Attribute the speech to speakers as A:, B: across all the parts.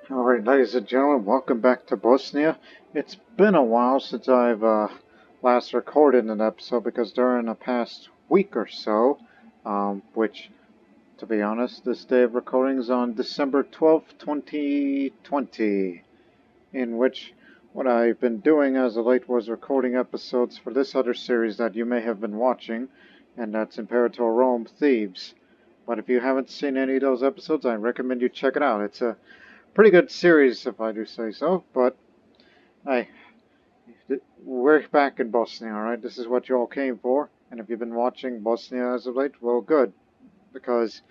A: Alright, ladies and gentlemen, welcome back to Bosnia. It's been a while since I've last recorded an episode because during the past week or so, which, to be honest, this day of recording is on December 12th, 2020, in which what I've been doing as of late was recording episodes for this other series that you may have been watching, and that's Imperator Rome Thieves. But if you haven't seen any of those episodes, I recommend you check it out. It's a pretty good series, if I do say so, but hey, we're back in Bosnia, alright? This is what you all came for, and if you've been watching Bosnia as of late, well, good, because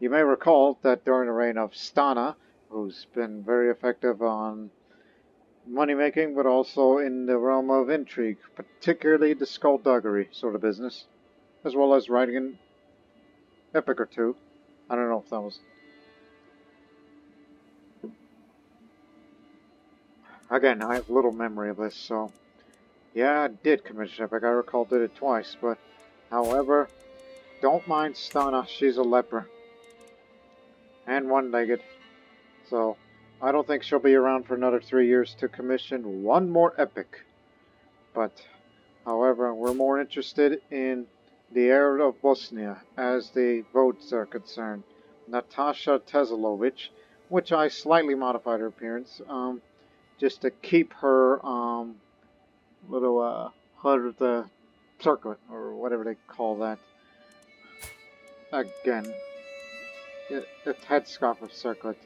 A: you may recall that during the reign of Stana, who's been very effective on money making, but also in the realm of intrigue, particularly the skullduggery sort of business, as well as writing an epic or two. I don't know if that was... Again, I have little memory of this, so... Yeah, I did commission epic. I recall did it twice, but... However, don't mind Stana. She's a leper. And one-legged. So, I don't think she'll be around for another 3 years to commission one more epic. But, however, we're more interested in the heir of Bosnia, as the votes are concerned. Natasha Tezalović, which I slightly modified her appearance, just to keep her, little, hood of the circlet, or whatever they call that. Again, a headscarf of circlet.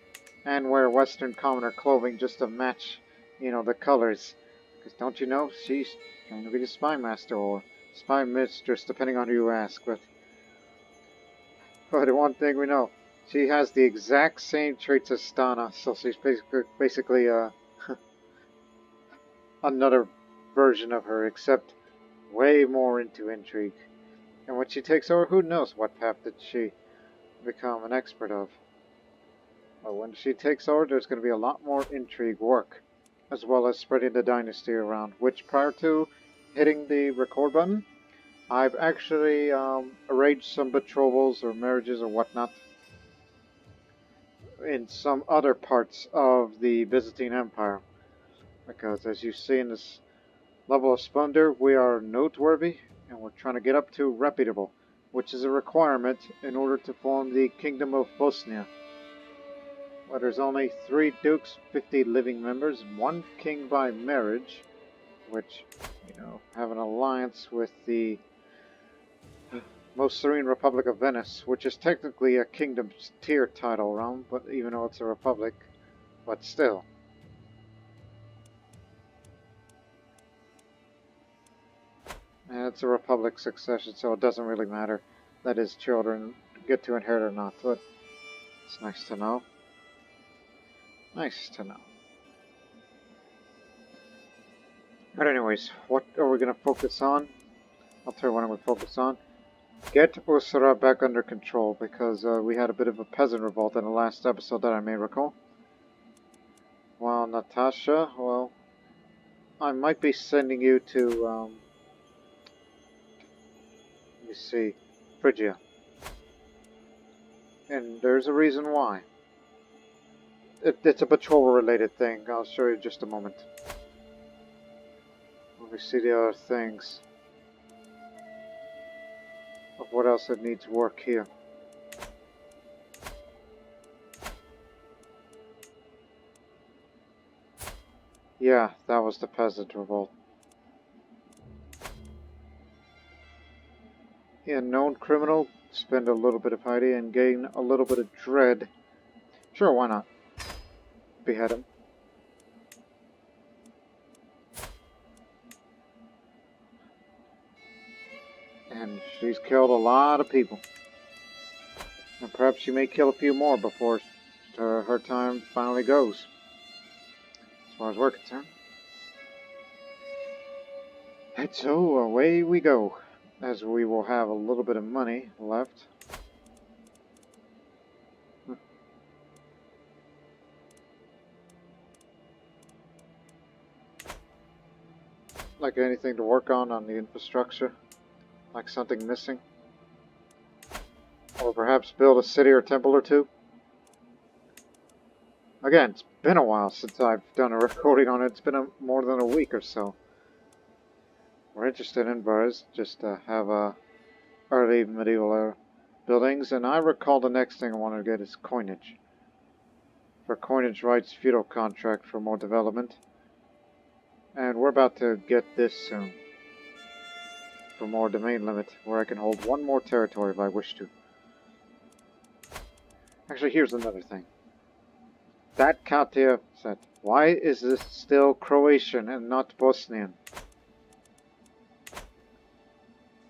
A: And wear Western commoner clothing just to match, the colors. Because don't you know, she's going to be the spy master, or spy mistress, depending on who you ask. But one thing we know, she has the exact same traits as Stana, so she's basically another version of her, except way more into intrigue. And when she takes over, who knows what path did she become an expert of. But when she takes over, there's going to be a lot more intrigue work, as well as spreading the dynasty around, which prior to hitting the record button, I've actually arranged some betrothals or marriages or whatnot in some other parts of the Byzantine Empire. Because as you see in this level of splendor, we are noteworthy, and we're trying to get up to reputable, which is a requirement in order to form the Kingdom of Bosnia. Well, there's only 3 dukes, 50 living members, and 1 king by marriage, which, have an alliance with the Most Serene Republic of Venice, which is technically a kingdom tier title realm, but even though it's a republic, but still. And it's a republic succession, so it doesn't really matter that his children get to inherit or not, but it's nice to know. Nice to know. But anyways, what are we going to focus on? I'll tell you what I'm going to focus on. Get Usura back under control, because we had a bit of a peasant revolt in the last episode that I may recall. Well, Natasha, well, I might be sending you to, let me see, Phrygia. And there's a reason why. It's a patrol-related thing. I'll show you in just a moment. Let me see the other things. Of what else it needs work here. Yeah, that was the peasant revolt. Yeah, known criminal, spend a little bit of piety and gain a little bit of dread. Sure, why not? Behead him. And she's killed a lot of people. And perhaps she may kill a few more before her time finally goes. As far as we're concerned. And so away we go. As we will have a little bit of money left. Like anything to work on the infrastructure? Like something missing? Or perhaps build a city or temple or two? Again, it's been a while since I've done a recording on it. It's been more than a week or so. We're interested in birds, just to have early medieval era buildings, and I recall the next thing I want to get is coinage. For coinage rights, feudal contract for more development. And we're about to get this soon. For more domain limit, where I can hold one more territory if I wish to. Actually, here's another thing. That Katia said, why is this still Croatian and not Bosnian?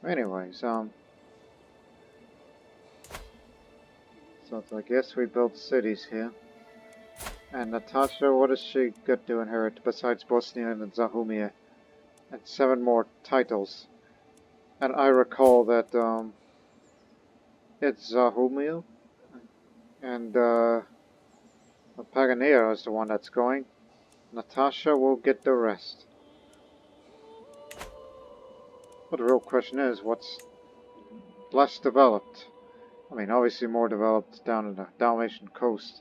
A: Anyways, so I guess we built cities here. And Natasha, what does she get to inherit besides Bosnia and Zahumia? And 7 more titles. And I recall that it's Zahumia and Paganera is the one that's going. Natasha will get the rest. But the real question is, what's less developed? I mean, obviously more developed down in the Dalmatian coast.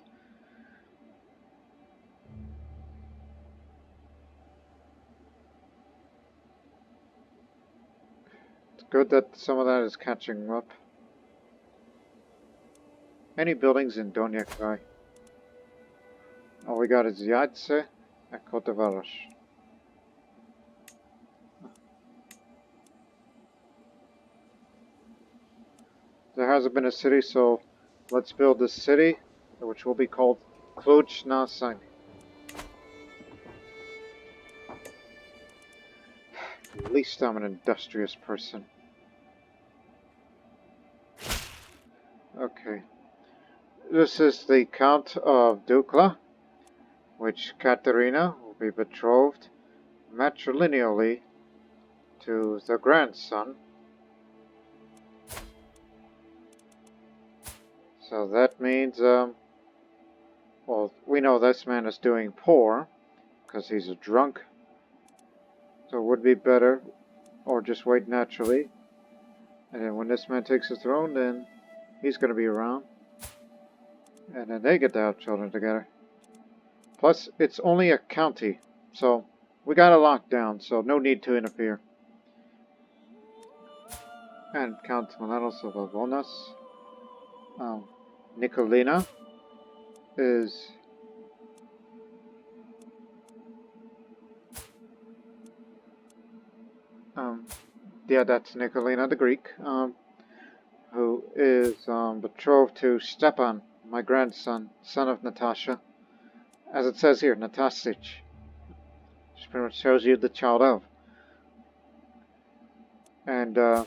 A: It's good that some of that is catching up. Any buildings in Donetsk, guy? All we got is Yadze and Kotovarosh. There hasn't been a city, so let's build this city, which will be called Cluj-Nassau. At least I'm an industrious person. Okay. This is the Count of Dukla, which Katerina will be betrothed matrilineally to the grandson. So that means, well, we know this man is doing poor, because he's a drunk. So it would be better, or just wait naturally. And then when this man takes the throne, then he's going to be around. And then they get to have children together. Plus, it's only a county, so we got it locked down, so no need to interfere. And Count Milanos of Avonas. Nicolina is yeah, that's Nicolina the Greek, who is betrothed to Stepan, my grandson, son of Natasha. As it says here, Natasic. Which pretty much shows you the child of. And her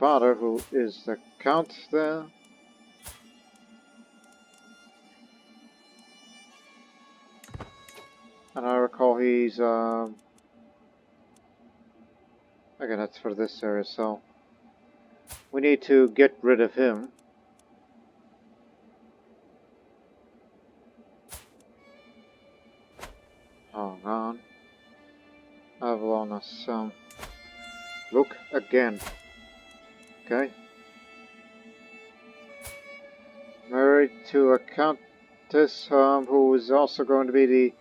A: father, who is the Count there. And I recall he's, okay, that's for this area, so we need to get rid of him. Hold on. Avalonas, look again. Okay. Married to a countess, who is also going to be the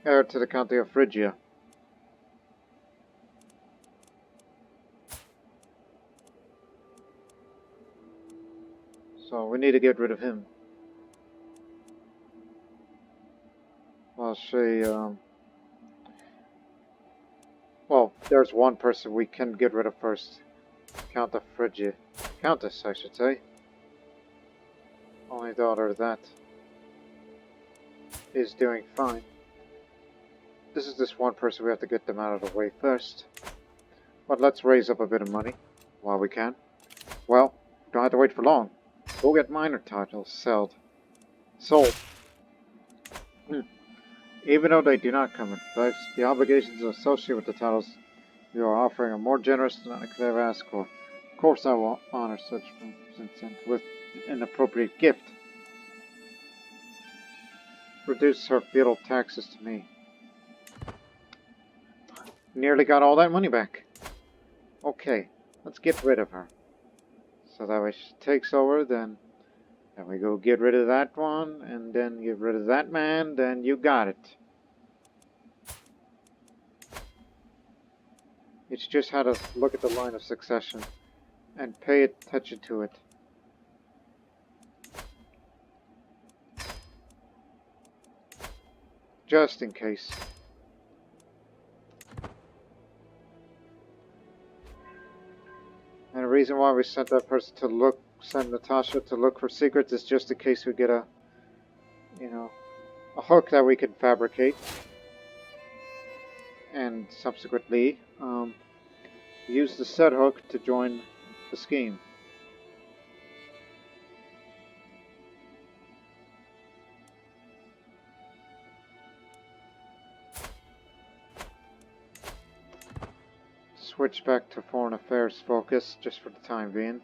A: heir to the county of Phrygia. So we need to get rid of him. Well, well, there's one person we can get rid of first. Count of Phrygia. Countess, I should say. Only daughter of that is doing fine. This is this one person, we have to get them out of the way first. But let's raise up a bit of money while we can. Well, don't have to wait for long. We'll get minor titles sold. Even though they do not come in price, the obligations associated with the titles you are offering are more generous than I could ever ask for. Of course I will honor such consent with an appropriate gift. Reduce her feudal taxes to me. Nearly got all that money back. Okay, let's get rid of her. So that way she takes over, then Then we go get rid of that one, and then get rid of that man, then you got it. It's just how to look at the line of succession and pay attention to it. Just in case. And the reason why we sent that person to look, send Natasha to look for secrets is just in case we get a, a hook that we can fabricate. And subsequently, use the said hook to join the scheme. Switch back to foreign affairs focus, just for the time being.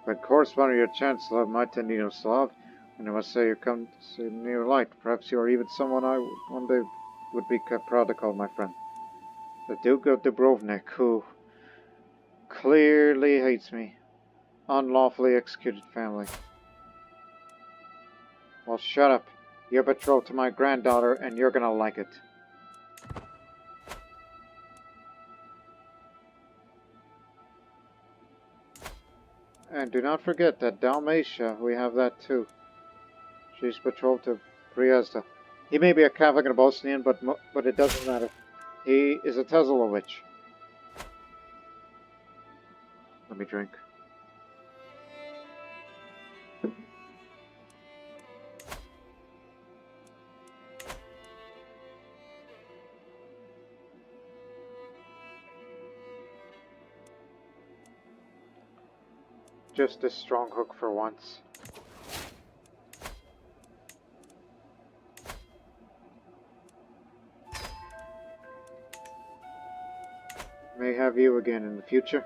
A: But corresponding to your chancellor, my Tendino Slav, and I must say you come to near light. Perhaps you are even someone I one day would be proud to call my friend. The Duke of Dubrovnik, who clearly hates me. Unlawfully executed family. Well, shut up. You're betrothed to my granddaughter, and you're gonna like it. And do not forget that Dalmatia, we have that too. She's betrothed to Priesta. He may be a Catholic and a Bosnian, but it doesn't matter. He is a Tezalović. Let me drink. Just a strong hook for once. May have you again in the future.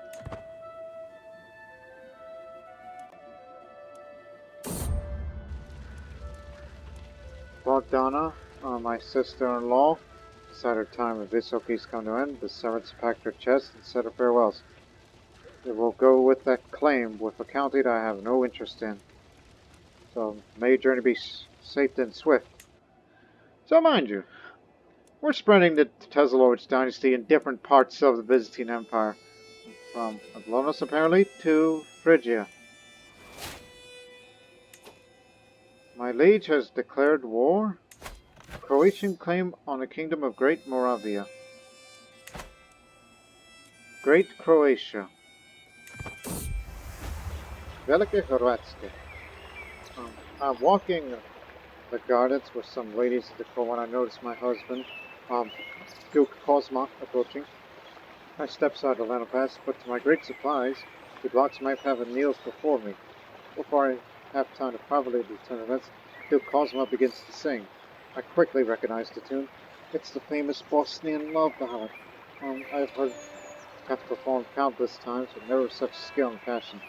A: Bogdana, my sister-in-law, decided her time of Visokis come to end. The servants packed her chest and said her farewells. It will go with that claim with a county that I have no interest in. So may your journey be safe and swift. So mind you, we're spreading the Tezalović Dynasty in different parts of the Byzantine Empire. From Aglonos apparently to Phrygia. My liege has declared war. Croatian claim on the kingdom of Great Moravia. Great Croatia. Velike Hrvatske. I'm walking the gardens with some ladies at the court when I notice my husband, Duke Cosma, approaching. I step aside to let him pass, but to my great surprise, he blocks my path and kneels before me. Before I have time to properly the events, Duke Cosma begins to sing. I quickly recognize the tune. It's the famous Bosnian love ballad. I've heard it performed countless times, but never with such skill and passion.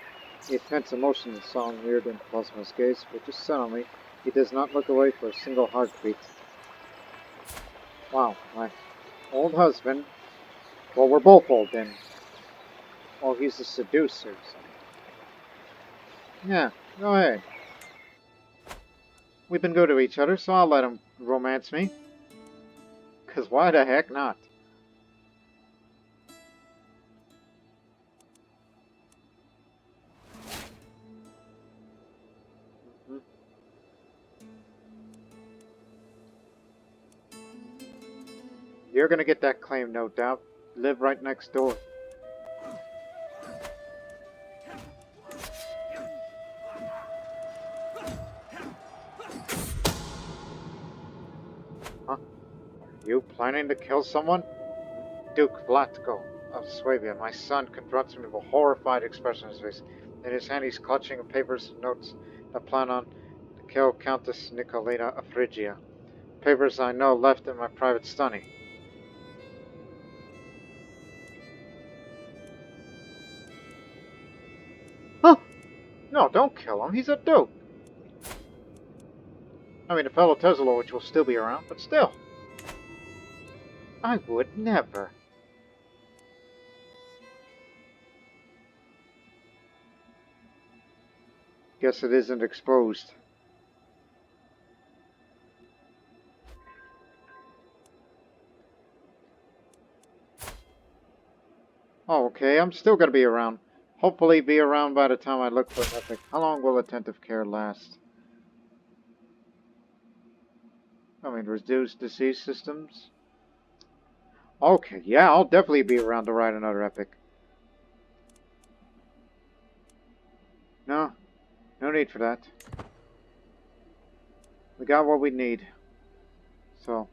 A: The intense emotion of the song mirrored into Cosma's gaze, but just suddenly, he does not look away for a single heartbeat. Wow, my old husband. Well, we're both old then. Oh, he's a seducer. Yeah, go ahead. We've been good to each other, so I'll let him romance me. 'Cause why the heck not? You're gonna get that claim, no doubt. Live right next door. Huh? Are you planning to kill someone? Duke Vlatko of Swabia, my son, confronts me with a horrified expression on his face. In his hand he's clutching a papers and notes that plan on to kill Countess Nicolina of Phrygia. Papers I know left in my private study. Huh? No, don't kill him. He's a duke. I mean, the fellow Tezalović will still be around, but still. I would never. Guess it isn't exposed. Oh, okay, I'm still gonna be around. Hopefully be around by the time I look for an epic. How long will attentive care last? I mean, reduce disease systems? Okay, yeah, I'll definitely be around to write another epic. No, no need for that. We got what we need. So,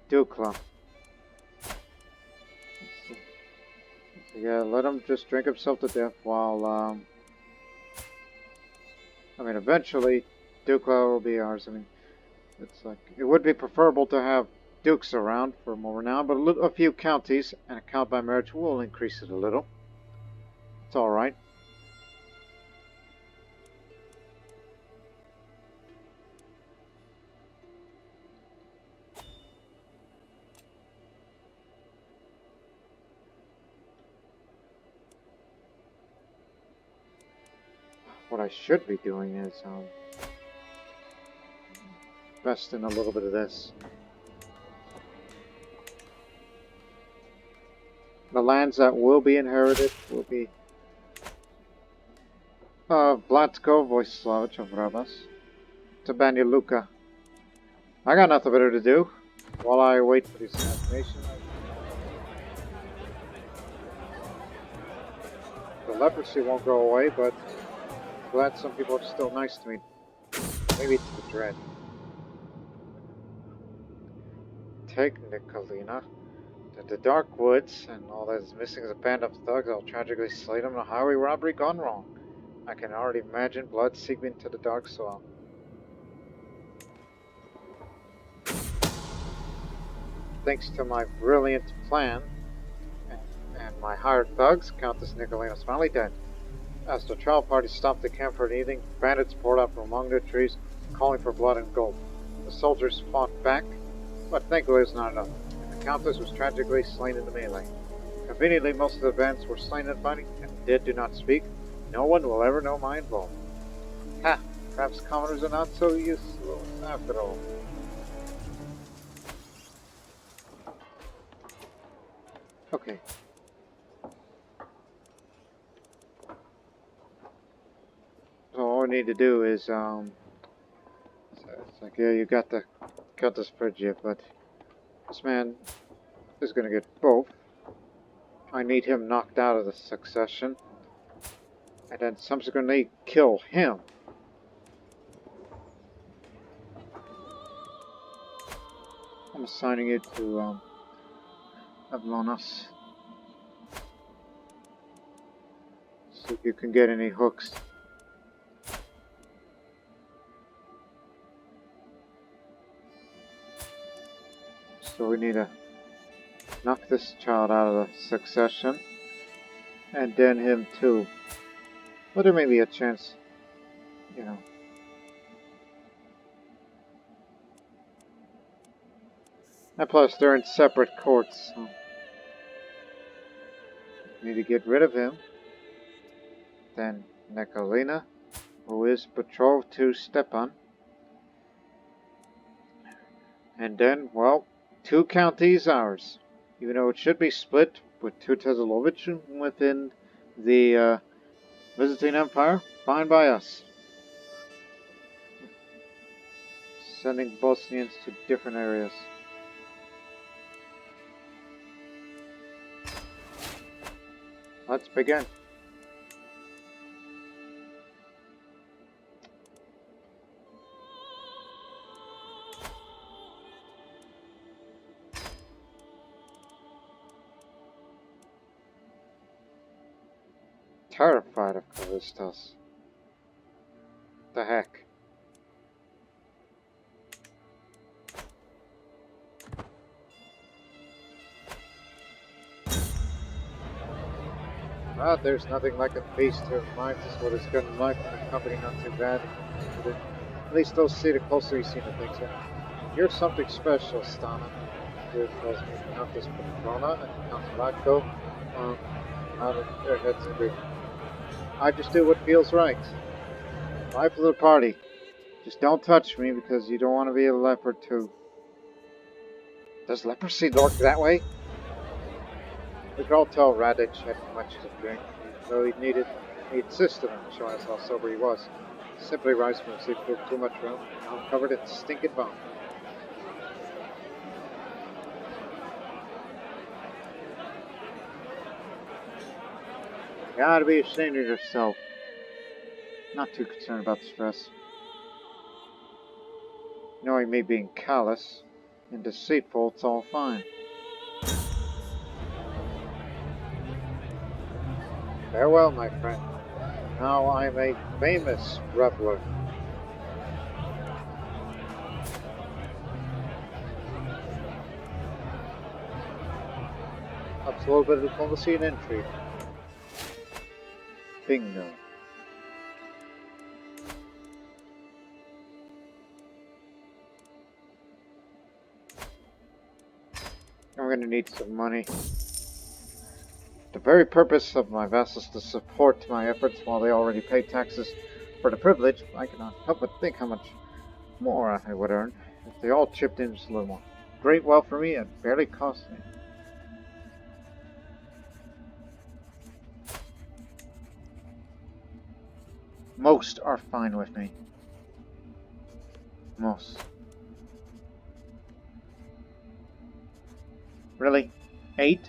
A: Dukla. So yeah, let him just drink himself to death while, I mean, eventually, Dukla will be ours. I mean, it's like, it would be preferable to have dukes around for more renown, but a few counties and a count by marriage will increase it a little. It's alright. What I should be doing is, invest in a little bit of this. The lands that will be inherited will be Blatko, Vojislav, Vrabas, to Banja Luka. I got nothing better to do while I wait for the assassination. The leprosy won't go away, but I'm glad some people are still nice to me. Maybe it's the dread. Take Nikolina to the dark woods, and all that is missing is a band of thugs. I'll tragically slay them in a highway robbery gone wrong. I can already imagine blood seeping into the dark soil. Thanks to my brilliant plan and my hired thugs, Countess Nikolina is finally dead. As the trial party stopped the camp for an evening, bandits poured out from among the trees, calling for blood and gold. The soldiers fought back, but thankfully it was not enough. The Countess was tragically slain in the melee. Conveniently, most of the bandits were slain in fighting, and the dead do not speak. No one will ever know my involvement. Ha! Perhaps commoners are not so useless after all. Okay. So all we need to do is, so it's like, yeah, you got the Countess Phrygia, but this man is gonna get both. I need him knocked out of the succession, and then subsequently kill him. I'm assigning it to, Avlonas. See if you can get any hooks. So we need to knock this child out of the succession, and then him too. But there may be a chance, you know. And plus, they're in separate courts, so need to get rid of him. Then Nikolina, who is betrothed to Stepan. And then, well, 2 counties ours. Even though it should be split with 2 Tezalović within the Byzantine Empire, fine by us. Sending Bosnians to different areas. Let's begin. Terrified of Callistos. The heck? Ah, there's nothing like a feast to remind us what is good in life, and the company not too bad. At least they'll see the closer you see the things. You're something special, Stana. Here tells me Countess Petrona and Count Latko. Nodded their heads in agreement. I just do what feels right. Life of the party. Just don't touch me because you don't want to be a leper too. Does leprosy lurk that way? We could all tell Radich had much to drink, though he insisted on showing us how sober he was. Simply rise from his seat, took too much room, now covered in stinking vomit. You gotta be ashamed of yourself. Not too concerned about the stress. Knowing me being callous and deceitful, it's all fine. Farewell, my friend. Now I'm a famous reveler. That's a little bit of diplomacy and intrigue. Bingo. I'm going to need some money. The very purpose of my vassals to support my efforts while they already pay taxes for the privilege, I cannot help but think how much more I would earn if they all chipped in just a little more. Great wealth for me and barely cost me. Most are fine with me. Most. Really? 8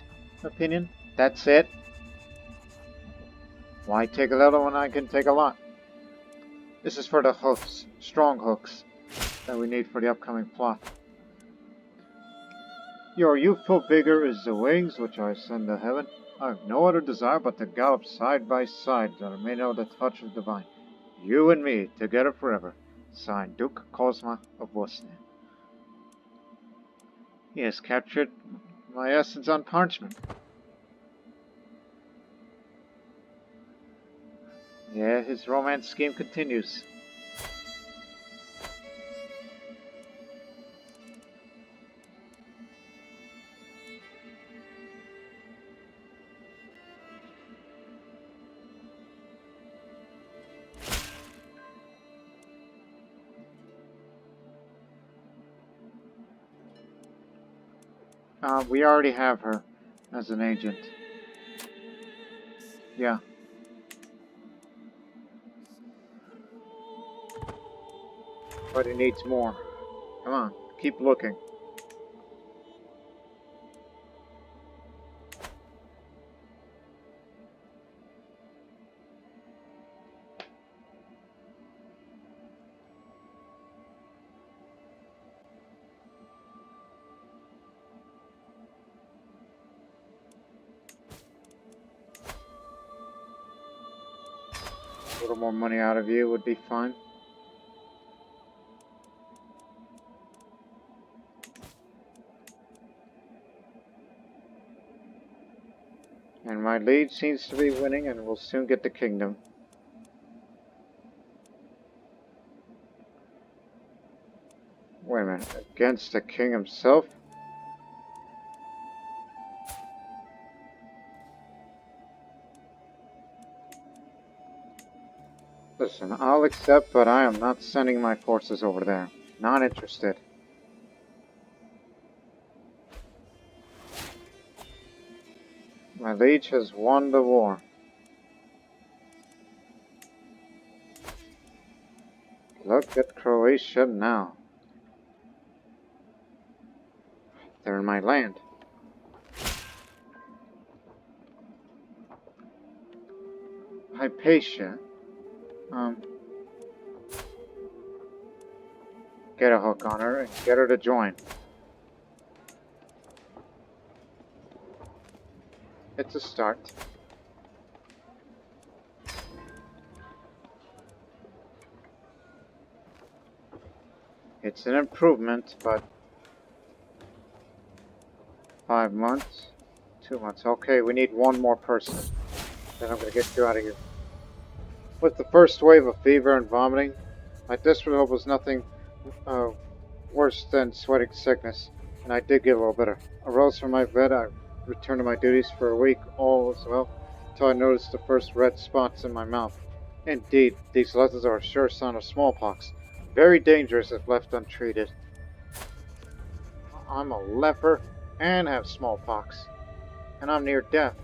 A: opinion? That's it? Why take a little when I can take a lot? This is for the hooks, strong hooks, that we need for the upcoming plot. Your youthful vigor is the wings which I send to heaven. I have no other desire but to gallop side by side that I may know the touch of divine. You and me, together forever. Signed, Duke Cosma of Bosnia. He has captured my essence on parchment. Yeah, his romance scheme continues. We already have her as an agent. Yeah. But he needs more. Come on, keep looking. A little more money out of you would be fine. And my lead seems to be winning, and we'll soon get the kingdom. Wait a minute, against the king himself? Listen, I'll accept, but I am not sending my forces over there. Not interested. My liege has won the war. Look at Croatia now. They're in my land. Hypatia. Get a hook on her and get her to join. It's a start. It's an improvement, but 5 months, 2 months. Okay, we need one more person. Then I'm gonna get you out of here. With the first wave of fever and vomiting, My desperate hope was nothing uh, worse than sweating sickness, and I did get a little better. I rose from my bed, I returned to my duties for a week, all was well, until I noticed the first red spots in my mouth. Indeed, these letters are a sure sign of smallpox, very dangerous if left untreated. I'm a leper and have smallpox, and I'm near death.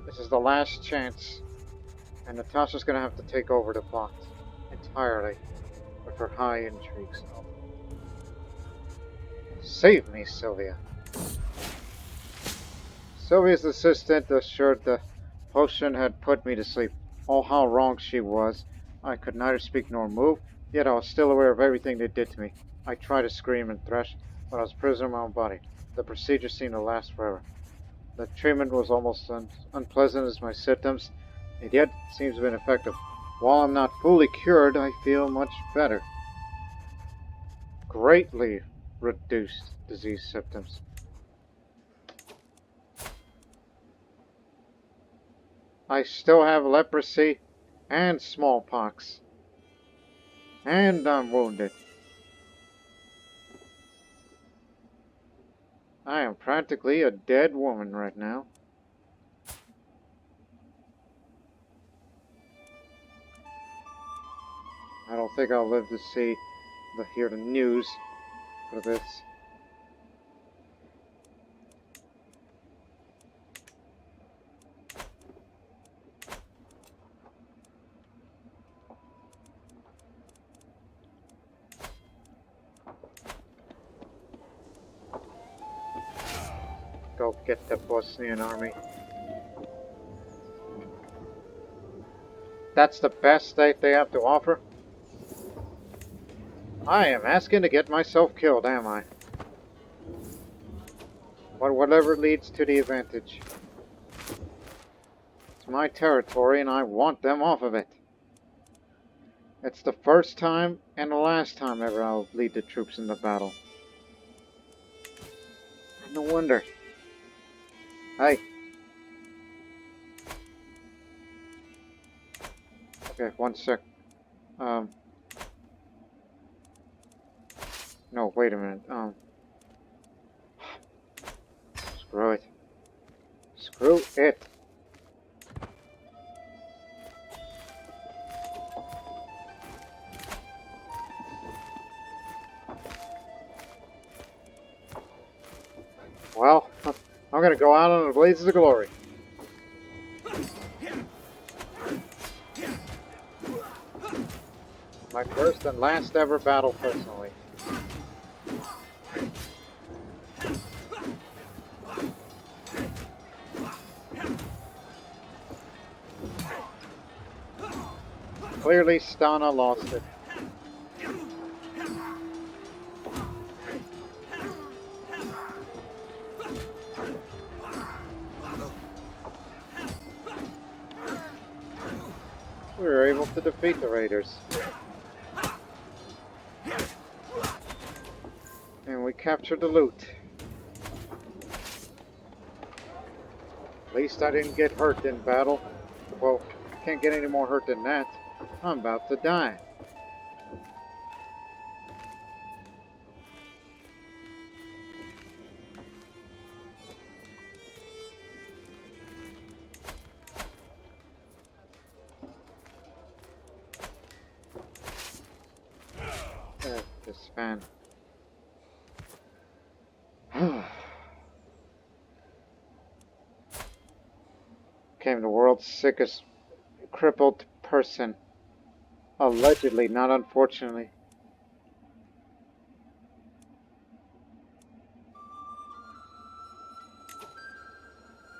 A: This is the last chance, and Natasha's gonna have to take over the plot entirely with her high intrigues. Save me, Sylvia. Sylvia's assistant assured the potion had put me to sleep. Oh, how wrong she was. I could neither speak nor move, yet I was still aware of everything they did to me. I tried to scream and thresh, but I was a prisoner of my own body. The procedure seemed to last forever. The treatment was almost unpleasant as my symptoms, and yet it seems to have been effective. While I'm not fully cured, I feel much better. Greatly reduced disease symptoms. I still have leprosy and smallpox, and I'm wounded. I am practically a dead woman right now. I don't think I'll live to hear the news for this. Go get the Bosnian army. That's the best state they have to offer? I am asking to get myself killed, am I? But whatever leads to the advantage. It's my territory and I want them off of it. It's the first time and the last time ever I'll lead the troops in the battle. And no wonder. Hey. Okay, one sec. No, wait a minute. Screw it. Screw it. Well, I'm gonna go out on the blazes of glory. My first and last ever battle personally. Clearly, Stana lost it. We were able to defeat the raiders. And we captured the loot. At least I didn't get hurt in battle. Well, can't get any more hurt than that. I'm about to die. This fan. Became the world's sickest crippled person. Allegedly, not unfortunately.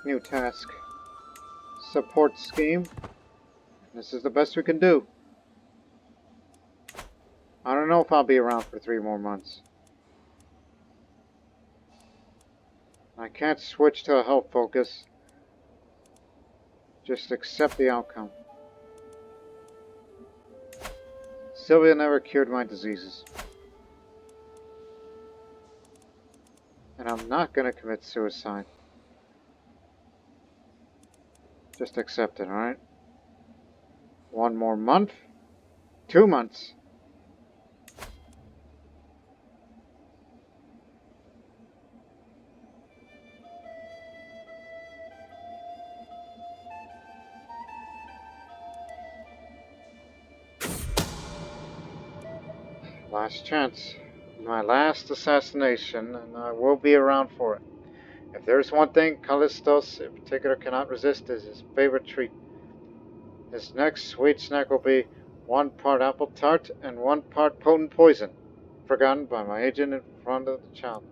A: New task. Support scheme. This is the best we can do. I don't know if I'll be around for 3 more months. I can't switch to a health focus. Just accept the outcome. Sylvia never cured my diseases. And I'm not gonna commit suicide. Just accept it, alright? 1 more month. 2 months. Last chance. My last assassination, and I will be around for it. If there's one thing Callistos in particular cannot resist, is his favorite treat. His next sweet snack will be 1 part apple tart and 1 part potent poison, forgotten by my agent in front of the child.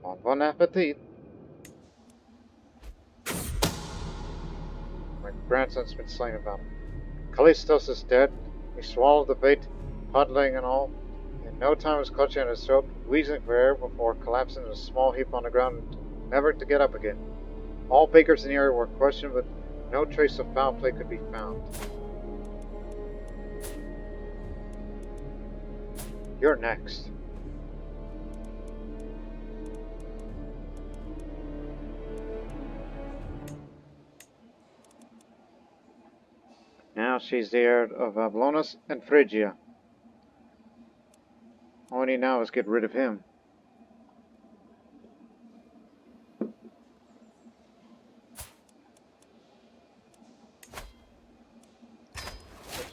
A: Bon appetit. My grandson's been slain about him. Callistos is dead. He swallowed the bait, puddling and all. In no time was clutching at his throat, wheezing for air before collapsing in a small heap on the ground, never to get up again. All bakers in the area were questioned, but no trace of foul play could be found. You're next. Now she's the heir of Ablonus and Phrygia. All we need now is get rid of him.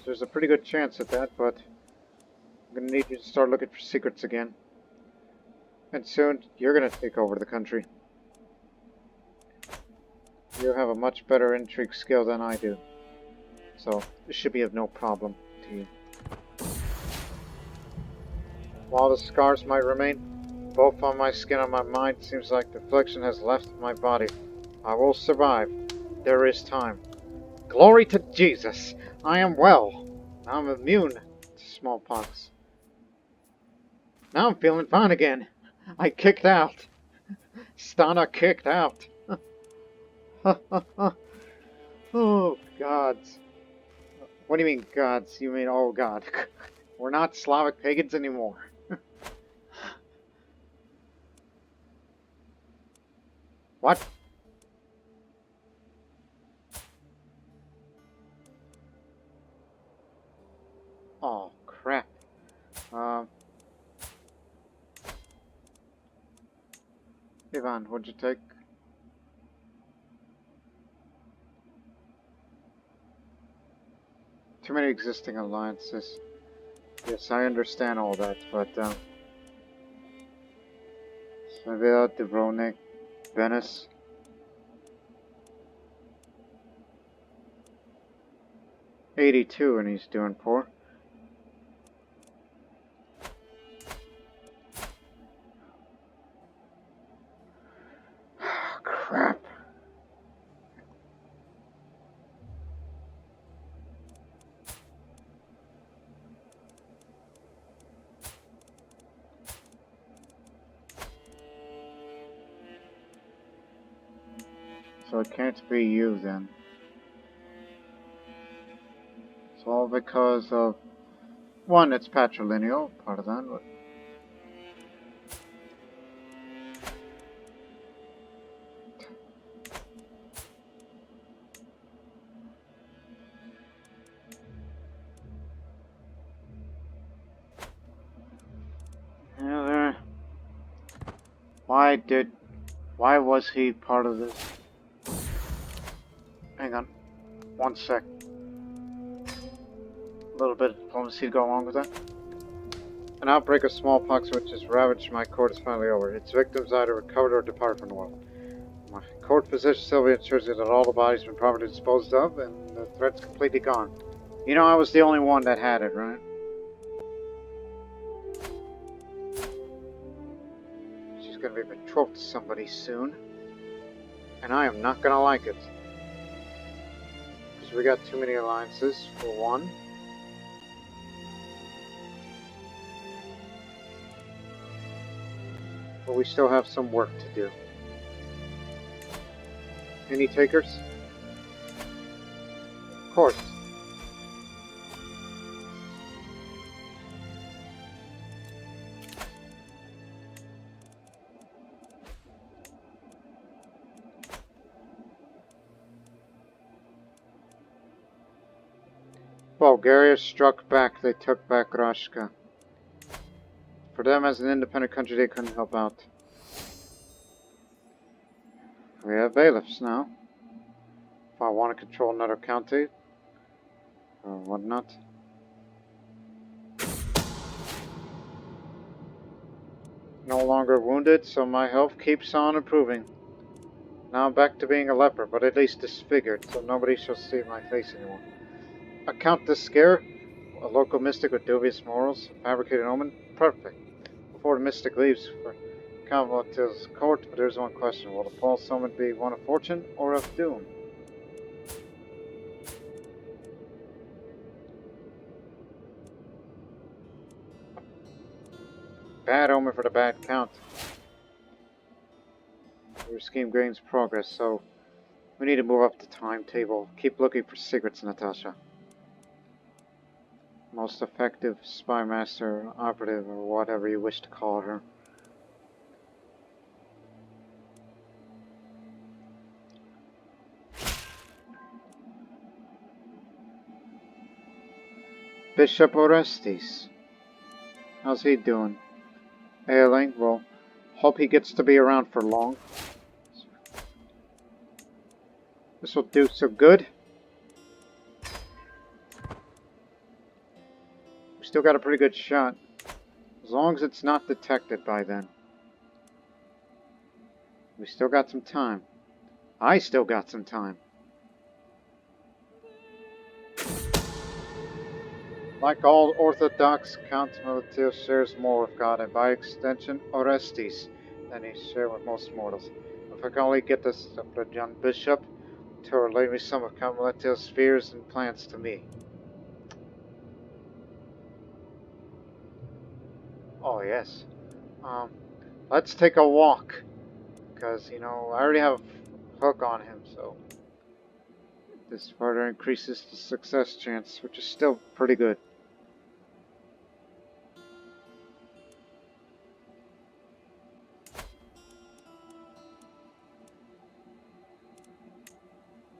A: There's a pretty good chance at that, but I'm going to need you to start looking for secrets again. And soon, you're going to take over the country. You have a much better intrigue skill than I do. So, this should be of no problem to you. While the scars might remain, both on my skin and my mind, seems like the affliction has left my body. I will survive. There is time. Glory to Jesus! I am well. Now I'm immune to smallpox. Now I'm feeling fine again. I kicked out. Stana kicked out. Oh, gods. What do you mean, gods? You mean, oh, God. We're not Slavic pagans anymore. What? Oh, crap. Ivan, what'd you take? Too many existing alliances. Yes, I understand all that, but, Sevilla, Dubrovnik, Venice. '82, and he's doing poor. Crap. So it can't be you then. It's all because of... One, it's patrilineal, part of that, but... Yeah, Why was he part of this? Hang on. 1 sec. A little bit of diplomacy to go along with that. An outbreak of smallpox which has ravaged my court is finally over. Its victims either recovered or departed from the world. My court physician Sylvia assures me that all the bodies have been properly disposed of and the threat's completely gone. You know I was the only one that had it, right? She's gonna be betrothed to somebody soon. And I am not gonna like it. Because we got too many alliances, for one. But we still have some work to do. Any takers? Of course. Bulgaria struck back. They took back Rashka. For them, as an independent country, they couldn't help out. We have bailiffs now. If I want to control another county, or whatnot. No longer wounded, so my health keeps on improving. Now I'm back to being a leper, but at least disfigured, so nobody shall see my face anymore. Account the scare? A local mystic with dubious morals, a fabricated omen? Perfect. Before the mystic leaves for Kamalatil's court, but there's one question. Will the false omen be one of fortune or of doom? Bad omen for the bad count. Your scheme gains progress, so we need to move up the timetable. Keep looking for secrets, Natasha. Most effective spy master, operative, or whatever you wish to call her. Bishop Orestes. How's he doing? Ailing? Well, hope he gets to be around for long. This will do some good. We still got a pretty good shot. As long as it's not detected by then. We still got some time. I still got some time. Like all Orthodox, Count Militius shares more with God, and by extension, Orestes, than he shared with most mortals. If I can only get this young bishop to relate me some of Count Militius' fears and plans to me. Oh, yes. Let's take a walk. Because, you know, I already have a hook on him, so this further increases the success chance, which is still pretty good.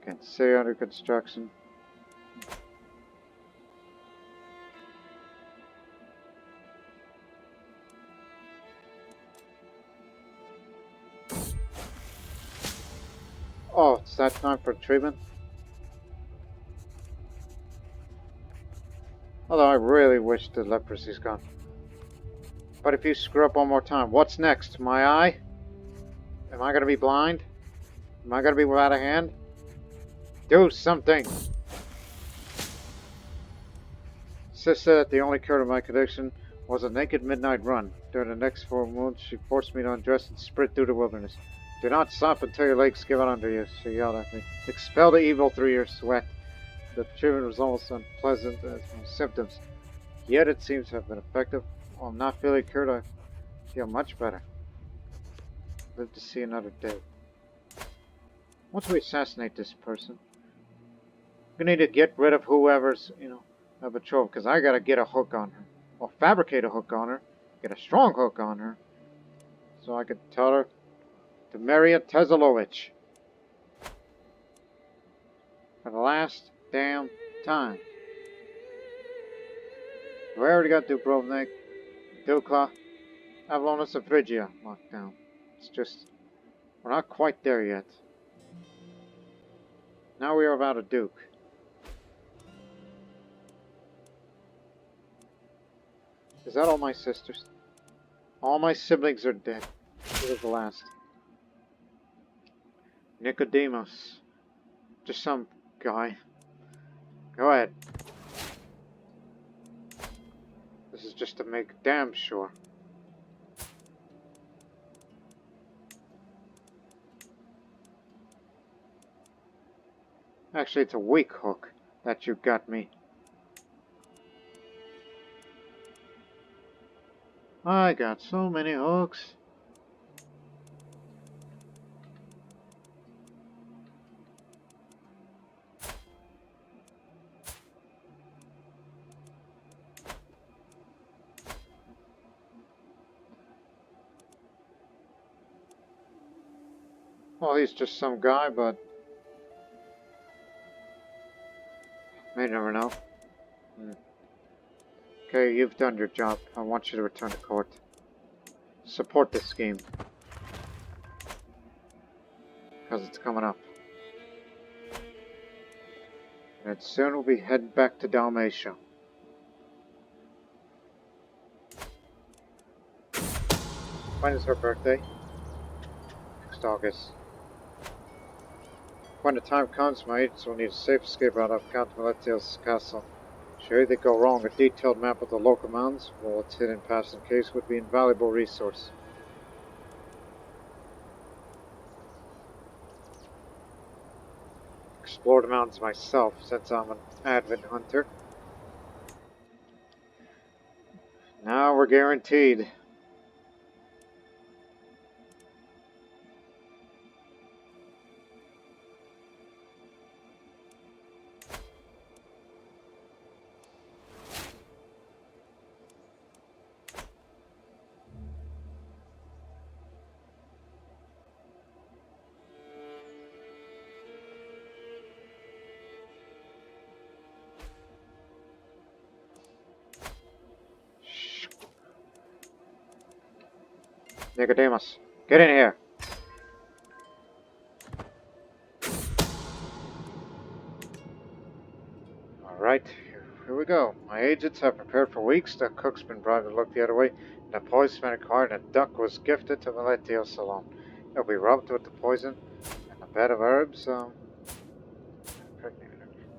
A: Okay, city under construction. Oh, it's that time for treatment? Although I really wish the leprosy's gone. But if you screw up one more time, what's next? My eye? Am I gonna be blind? Am I gonna be without a hand? Do something! Sis said that the only cure to my condition was a naked midnight run. During the next 4 months, she forced me to undress and sprint through the wilderness. Do not stop until your legs give out under you, she yelled at me. Expel the evil through your sweat. The treatment was almost unpleasant as my symptoms. Yet it seems to have been effective. While I'm not feeling cured, I feel much better. Live to see another day. Once we assassinate this person, we need to get rid of whoever's, a betrothed, because I gotta get a hook on her. Or fabricate a hook on her. Get a strong hook on her. So I could tell her to marry a Tezalović. For the last damn time. We already got Dubrovnik, Dukla, Avalonus of Phrygia locked down. It's just, we're not quite there yet. Now we are about a duke. Is that all my sisters? All my siblings are dead. It was the last. Nicodemus. Just some guy. Go ahead. This is just to make damn sure. Actually, it's a weak hook that you got me. I got so many hooks. Well, he's just some guy, but may never know. Okay, you've done your job. I want you to return to court. Support this scheme. Because it's coming up. And soon we'll be heading back to Dalmatia. When is her birthday? Next August. When the time comes, my agents will need a safe escape out of Count Miletio's castle. Should anything go wrong, a detailed map of the local mountains, while its hidden past in case, would be an invaluable resource. Explore the mountains myself, since I'm an avid hunter. Now we're guaranteed. Nicodemus, get in here. Alright, here we go. My agents have prepared for weeks. The cook's been bribed to look the other way. And the poison's been acquired, and a duck was gifted to Miletio's salon. It'll be rubbed with the poison, and a bed of herbs, a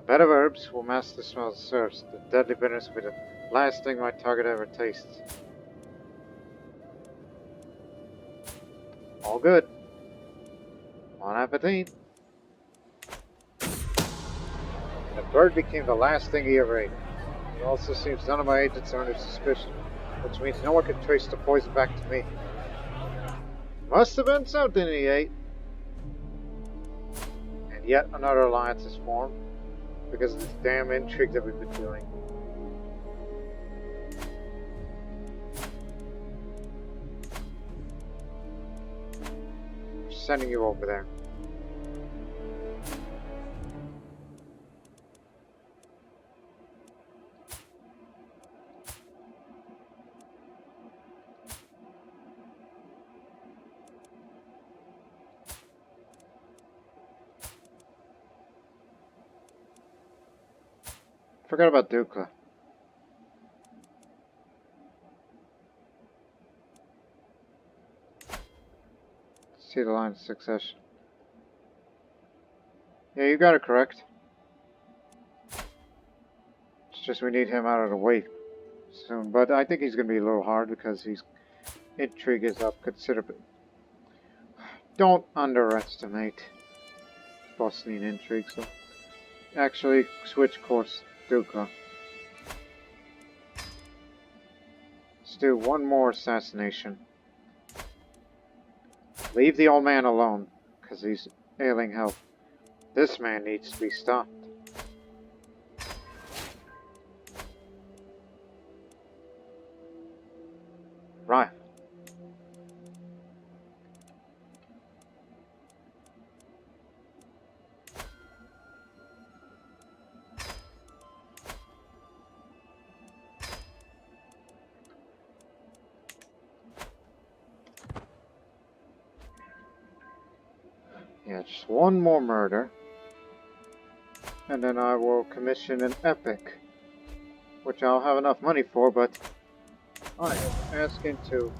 A: bed of herbs will mask the smell it serves. The deadly bitterness will be the last thing my target ever tastes. All good. Bon appetit. And the bird became the last thing he ever ate. It also seems none of my agents are under suspicion, which means no one can trace the poison back to me. Must have been something he ate. And yet another alliance is formed because of this damn intrigue that we've been doing. We're sending you over there. Forgot about Duca. See the line of succession. Yeah, you got it correct. It's just we need him out of the way soon. But I think he's going to be a little hard because his intrigue is up considerably. Don't underestimate Bosnian intrigue. So actually, switch course, Duca. Let's do one more assassination. Leave the old man alone, because he's ailing health. This man needs to be stopped. Right. Yeah, just one more murder. And then I will commission an epic. Which I'll have enough money for, but I am asking to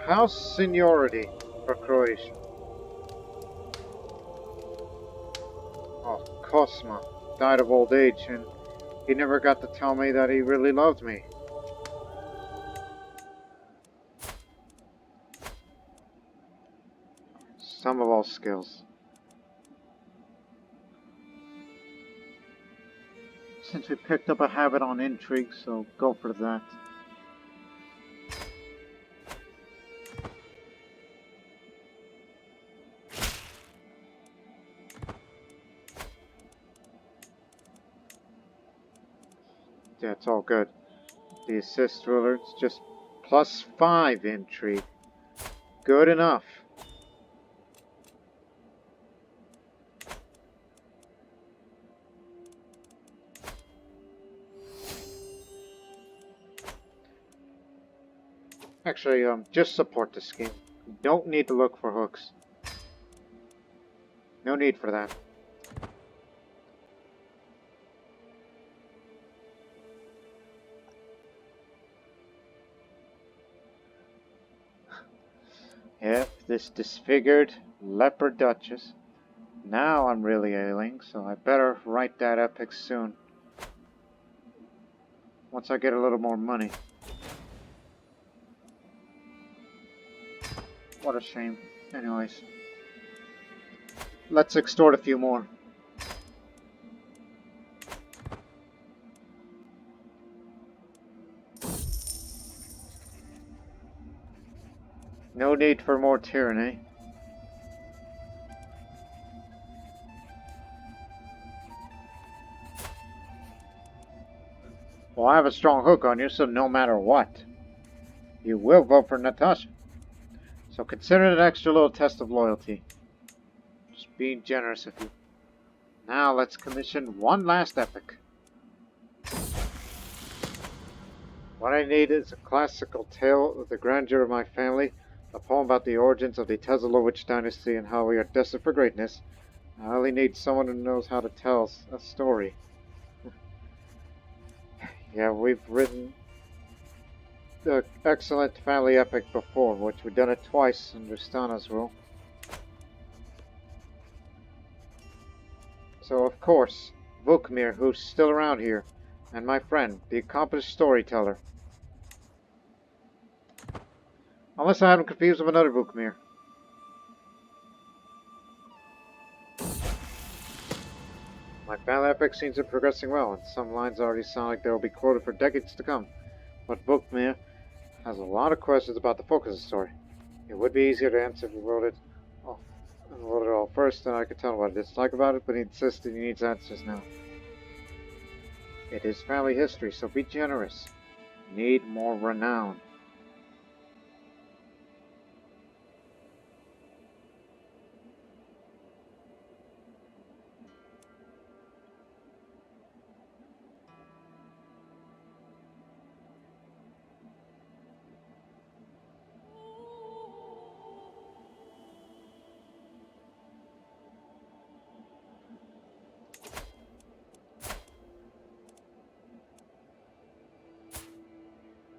A: house seniority for Croatia. Oh, Cosma died of old age, and he never got to tell me that he really loved me. Sum of all skills. Since we picked up a habit on intrigue, so go for that. Yeah, it's all good. The assist ruler is just +5 intrigue. Good enough. Actually, just support the scheme. You don't need to look for hooks. No need for that. Yep, this disfigured leper Duchess. Now I'm really ailing, so I better write that epic soon. Once I get a little more money. What a shame. Anyways. Let's extort a few more. No need for more tyranny. Well, I have a strong hook on you, so no matter what, you will vote for Natasha. So consider it an extra little test of loyalty. Just being generous of you. Now let's commission one last epic. What I need is a classical tale of the grandeur of my family, a poem about the origins of the Tezalović Dynasty and how we are destined for greatness. I only need someone who knows how to tell a story. Yeah, we've written the excellent family epic before, which we've done it twice under Stana's rule. So, of course, Vukmir, who's still around here, and my friend, the accomplished storyteller. Unless I had him confused with another Vukmir. My family epic seems to be progressing well, and some lines already sound like they will be quoted for decades to come. But Vukmir has a lot of questions about the focus of the story. It would be easier to answer if he wrote it all first, then I could tell him what I dislike about it, but he insisted he needs answers now. It is family history, so be generous. Need more renown.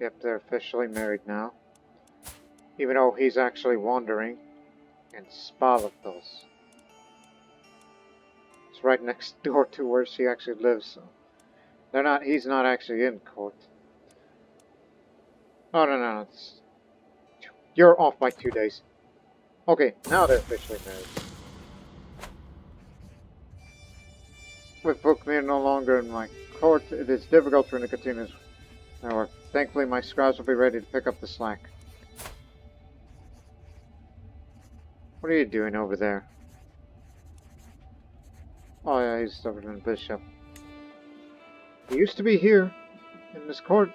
A: Yep, they're officially married now. Even though he's actually wandering in Spalathos. It's right next door to where she actually lives, so he's not actually in court. Oh, no. You're off by 2 days. Okay, now they're officially married. With Vukmir no longer in my court, it is difficult for him to continue his work. Thankfully, my scribes will be ready to pick up the slack. What are you doing over there? Oh yeah, he's stubborn bishop. He used to be here, in this court.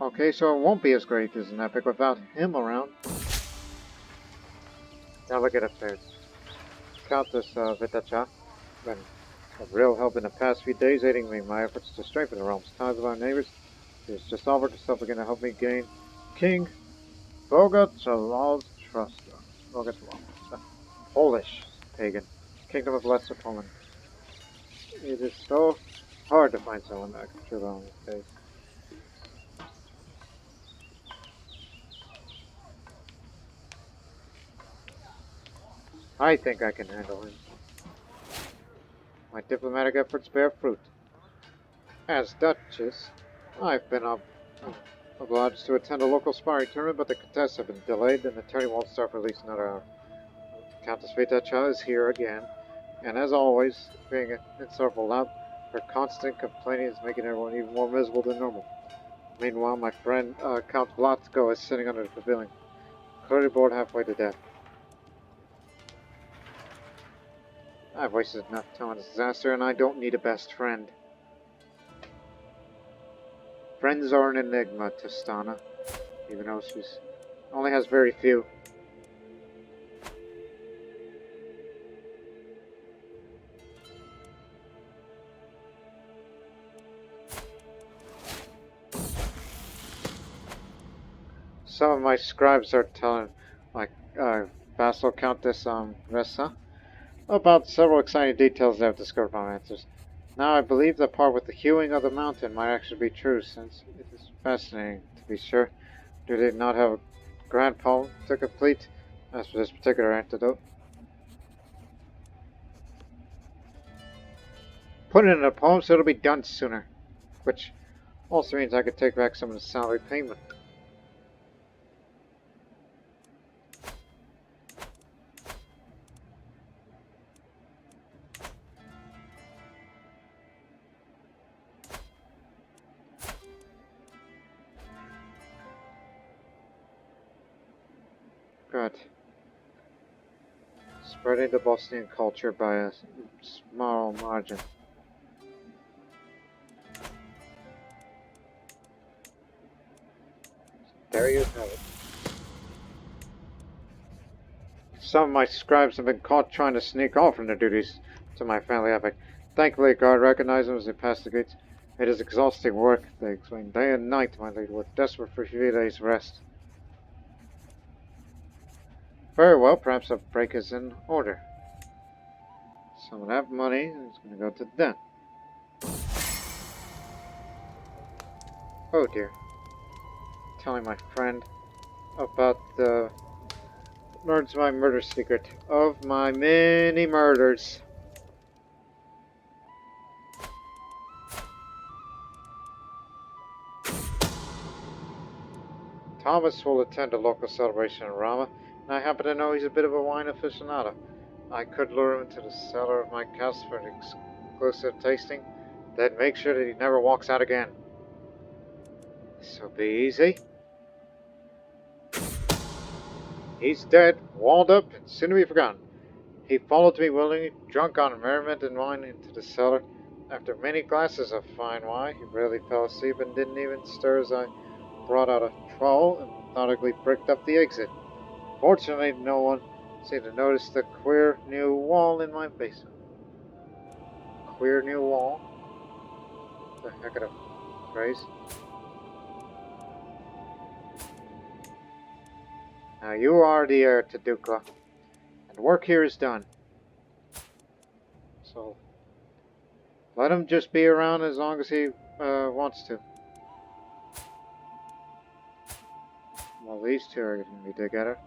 A: Okay, so it won't be as great as an epic without him around. Now look at affairs. Countess Vitacha, been of real help in the past few days, aiding me in my efforts to strengthen the realm's ties with our neighbors. She has just offered herself again to help me gain King Bogatslav trust. Bogatslav, a Polish pagan, kingdom of Lesser Poland. It is so hard to find someone that can truly on this case. I think I can handle him. My diplomatic efforts bear fruit. As Duchess, I've been obliged to attend a local sparring tournament, but the contests have been delayed and the tourney won't start for at least another hour. Countess Vitacha is here again, and as always, being insufferable loud, her constant complaining is making everyone even more miserable than normal. Meanwhile, my friend Count Vlatko is sitting under the pavilion, clearly bored halfway to death. I've wasted enough time on this disaster, and I don't need a best friend. Friends are an enigma to Stana, even though she only has very few. Some of my scribes are telling my vassal Countess Ressa about several exciting details they have discovered from answers. Now I believe the part with the hewing of the mountain might actually be true, since it is fascinating, to be sure. Do they not have a grand poem to complete? As for this particular antidote, put it in a poem so it'll be done sooner. Which also means I could take back some of the salary payment. Good. Spreading the Bosnian culture by a small margin. There you have it. Some of my scribes have been caught trying to sneak off from their duties to my family epic. Thankfully, a guard recognized them as they passed the gates. It is exhausting work, they explained. Day and night, my lady, we're desperate for a few days' rest. Very well, perhaps a break is in order. Some of that money is going to go to them. Oh dear. Telling my friend about the learns my murder secret of my many murders. Thomas will attend a local celebration in Rama, and I happen to know he's a bit of a wine aficionado. I could lure him into the cellar of my castle for an exclusive tasting, then make sure that he never walks out again. This'll be easy. He's dead, walled up, and soon to be forgotten. He followed me willingly, drunk on merriment and wine, into the cellar. After many glasses of fine wine, he rarely fell asleep and didn't even stir as I brought out a trowel and methodically bricked up the exit. Fortunately, no one seemed to notice the queer new wall in my basement. Queer new wall? The heck of a phrase. Now you are the heir to Duca, and work here is done. So let him just be around as long as he wants to. Well, these two are going to be together.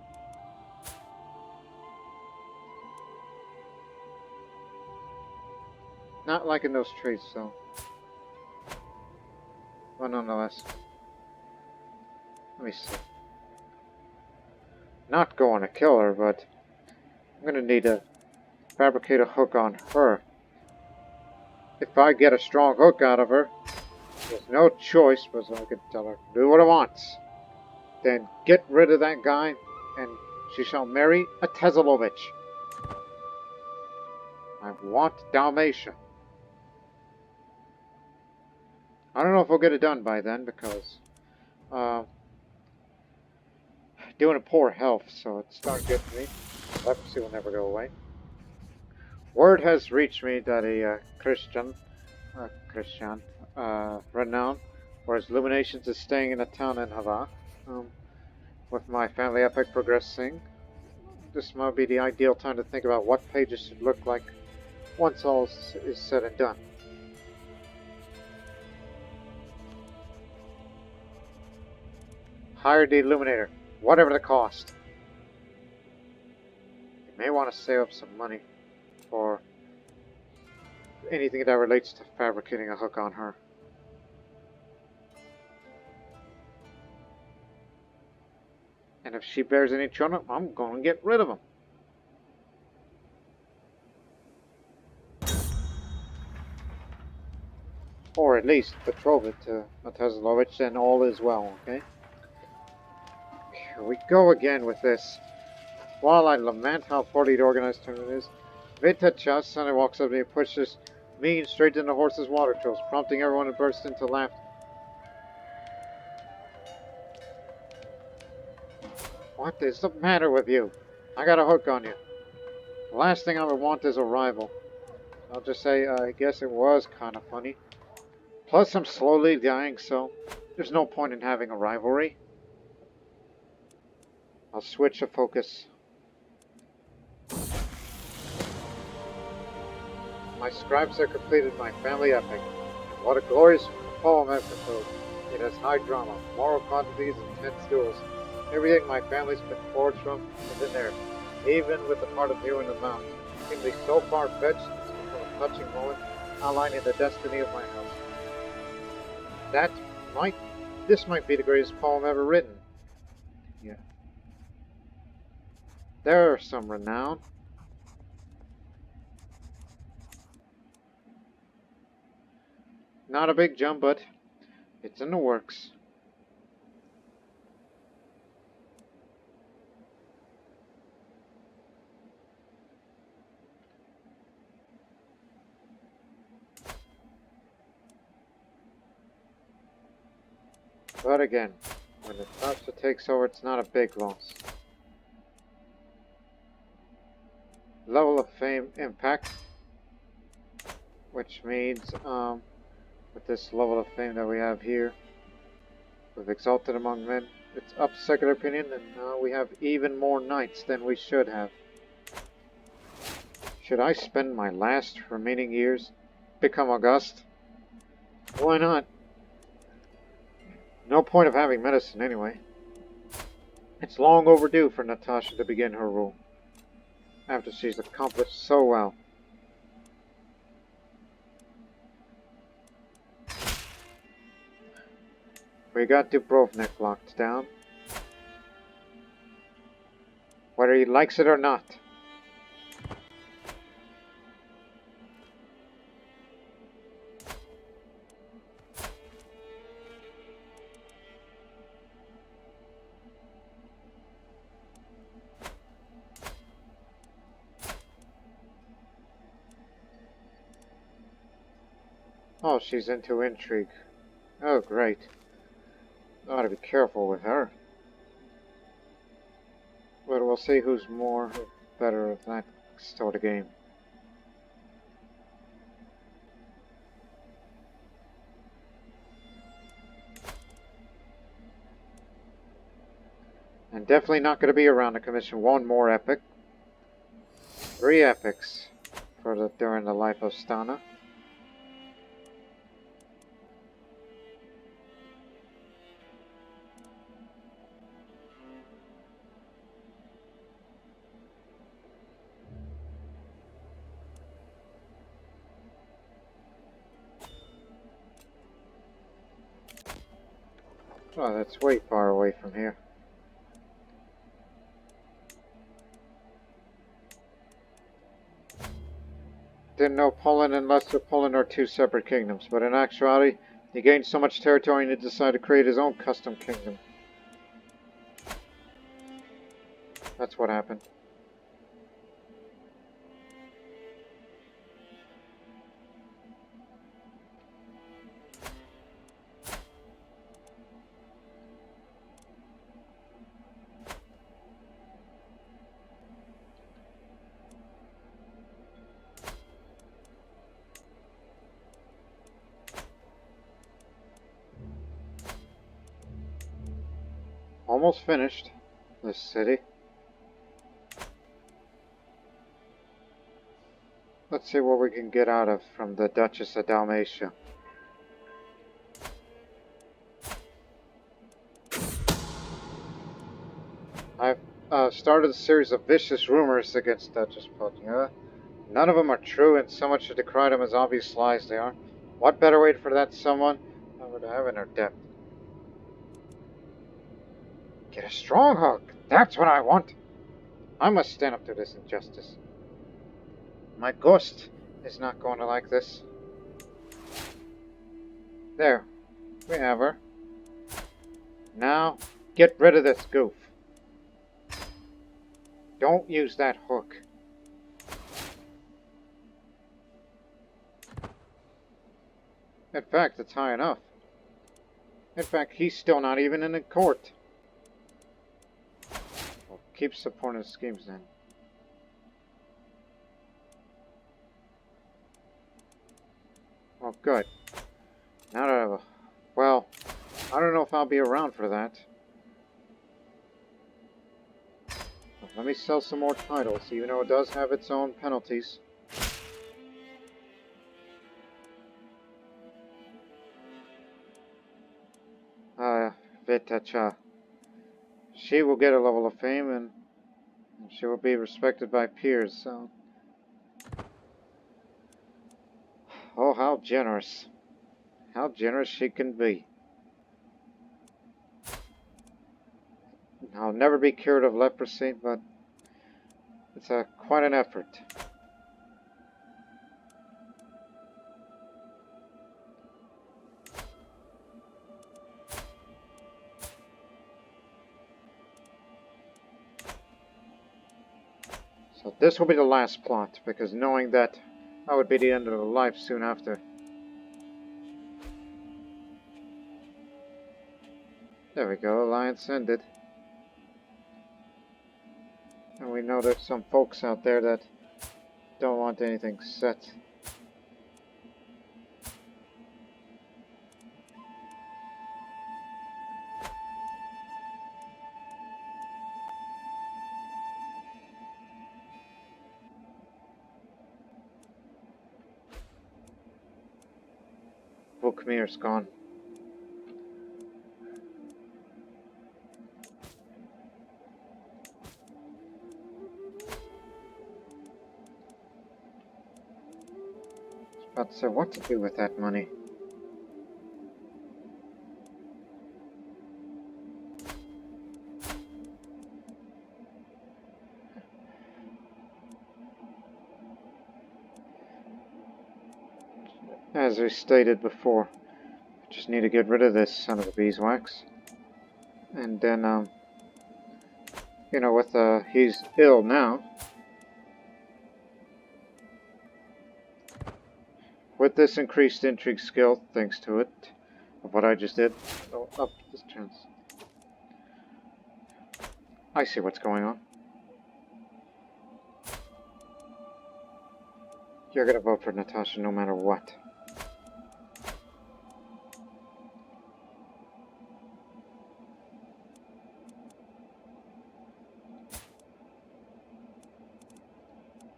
A: Not liking those traits, though. But nonetheless. Let me see. Not going to kill her, but I'm going to need to fabricate a hook on her. If I get a strong hook out of her, there's no choice but I can tell her, do what I want. Then get rid of that guy, and she shall marry a Tezalović. I want Dalmatia. I don't know if we'll get it done by then, because doing a poor health, so it's not good for me. Leprosy will never go away. Word has reached me that a Christian, renowned for his illuminations, is staying in a town in Hava. With my family epic progressing, this might be the ideal time to think about what pages should look like once all is said and done. Hire the illuminator, whatever the cost. You may want to save up some money for anything that relates to fabricating a hook on her. And if she bears any children, I'm going to get rid of them. Or at least betroth it to Tezalović, and all is well, okay? Here we go again with this. While I lament how poorly the organized tournament is, Duchess suddenly walks up to me and pushes me straight into the horse's water trills, prompting everyone to burst into laughter. What is the matter with you? I got a hook on you. The last thing I would want is a rival. I'll just say, I guess it was kind of funny. Plus, I'm slowly dying, so there's no point in having a rivalry. I'll switch the focus. My scribes have completed my family epic. What a glorious poem I've composed. It has high drama, moral quantities, intense duels. Everything my family's been forged from is in there, even with the part of viewing the mountain. It can be so far-fetched as to become a touching moment, outlining the destiny of my house. This might be the greatest poem ever written. Yeah. There are some renown. Not a big jump, but it's in the works. But again, when the topsy takes over, it's not a big loss. Level of fame impact, which means with this level of fame that we have here, we've exalted among men. It's up secular opinion, and now we have even more knights than we should have. Should I spend my last remaining years become august? Why not? No point of having medicine anyway. It's long overdue for Natasha to begin her rule, after she's accomplished so well. We got Dubrovnik locked down, whether he likes it or not. Oh, she's into intrigue. Oh, great. I ought to be careful with her. But we'll see who's better at that sort of game. And definitely not going to be around to commission one more epic. 3 epics during the life of Stana. Oh, that's way far away from here. Didn't know Poland and Lesser Poland are 2 separate kingdoms, but in actuality, he gained so much territory and he decided to create his own custom kingdom. That's what happened. Almost finished this city. Let's see what we can get out of from the Duchess of Dalmatia. I've started a series of vicious rumors against Duchess Bosnia. None of them are true, and so much to decry them as obvious lies they are. What better way for that someone ever to have in her depth? Get a stronghold! That's what I want! I must stand up to this injustice. My ghost is not going to like this. There. We have her. Now, get rid of this goof. Don't use that hook. In fact, it's high enough. In fact, he's still not even in the court. Well, keep supporting his schemes then. Well, good. Now that I have a... Well, I don't know if I'll be around for that. Let me sell some more titles, even though it does have its own penalties. Vitacha. She will get a level of fame, and she will be respected by peers, so... Oh, how generous. How generous she can be. I'll never be cured of leprosy, but it's quite an effort. So this will be the last plot, because knowing that that would be the end of her life soon after. There we go, alliance ended. And we know there's some folks out there that don't want anything set. Vukmir's gone. About to say what to do with that money. As we stated before, just need to get rid of this son of a beeswax. And then, you know, with, he's ill now. With this increased intrigue skill, thanks to it, of what I just did. Oh, up this turns. I see what's going on. You're gonna vote for Natasha no matter what.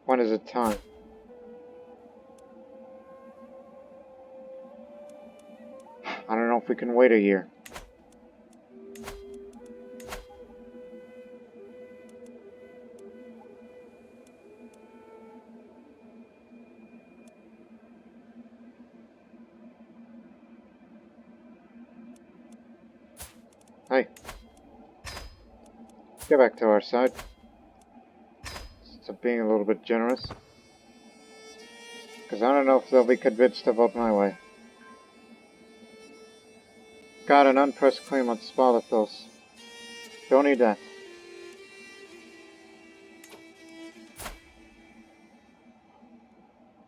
A: When is it time? I don't know if we can wait a year. Hey. Get back to our side. It's being a little bit generous. Because I don't know if they'll be convinced to vote my way. Got an unpressed claim on Spalathos. Don't need that.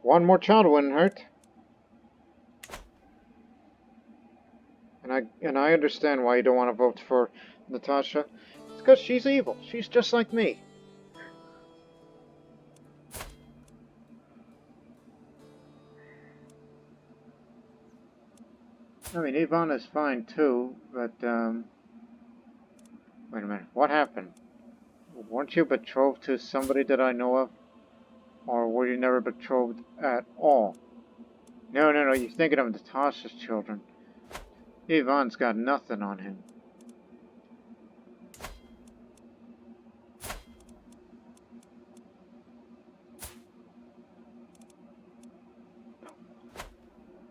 A: One more child wouldn't hurt. And I understand why you don't want to vote for Natasha. It's because she's evil. She's just like me. I mean, Ivan is fine too, but, wait a minute. What happened? Weren't you betrothed to somebody that I know of? Or were you never betrothed at all? No, you're thinking of Natasha's children. Ivan's got nothing on him.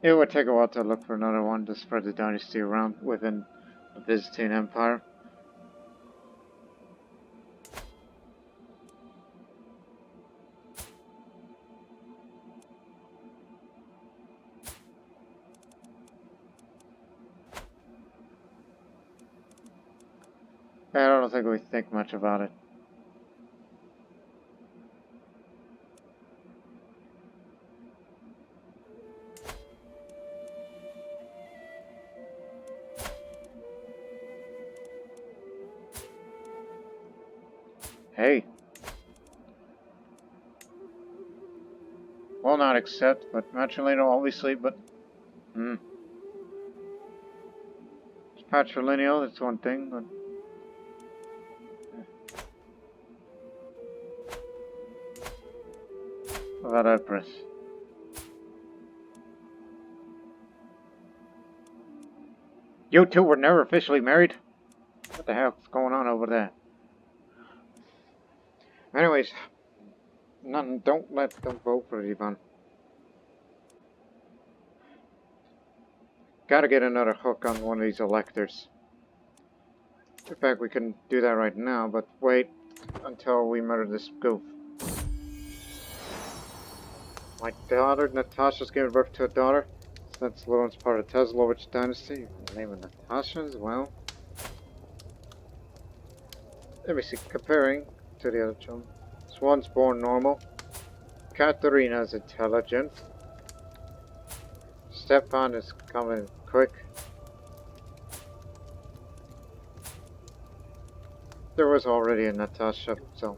A: It would take a while to look for another one to spread the dynasty around within the Byzantine Empire. I don't think we think much about it. Hey. Will not accept, but matrilineal obviously, but... It's patrilineal, that's one thing, but... about Empress? You two were never officially married? What the hell's going on over there? Anyways, don't let them vote for Ivan. Gotta get another hook on one of these electors. In fact, we can do that right now, but wait until we murder this goof. My daughter, Natasha's giving birth to a daughter. Since Lauren's part of Tezalović Dynasty, the name of Natasha as well. Let me see, comparing to the other children. This one's born normal. Katerina is intelligent. Stefan is coming quick. There was already a Natasha, so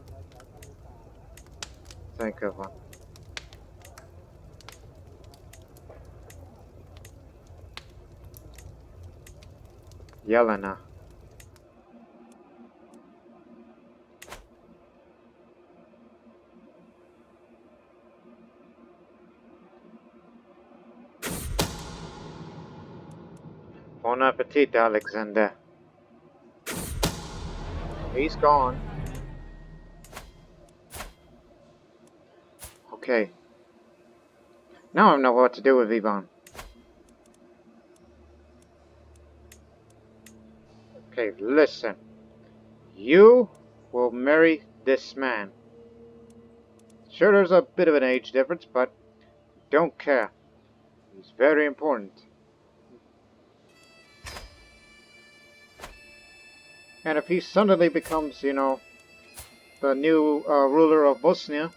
A: think of one. Yelena. Bon appetit, Alexander. He's gone. Okay. Now I know what to do with Ivan. Okay, listen. You will marry this man. Sure, there's a bit of an age difference, but don't care. He's very important. And if he suddenly becomes, you know, the new ruler of Bosnia,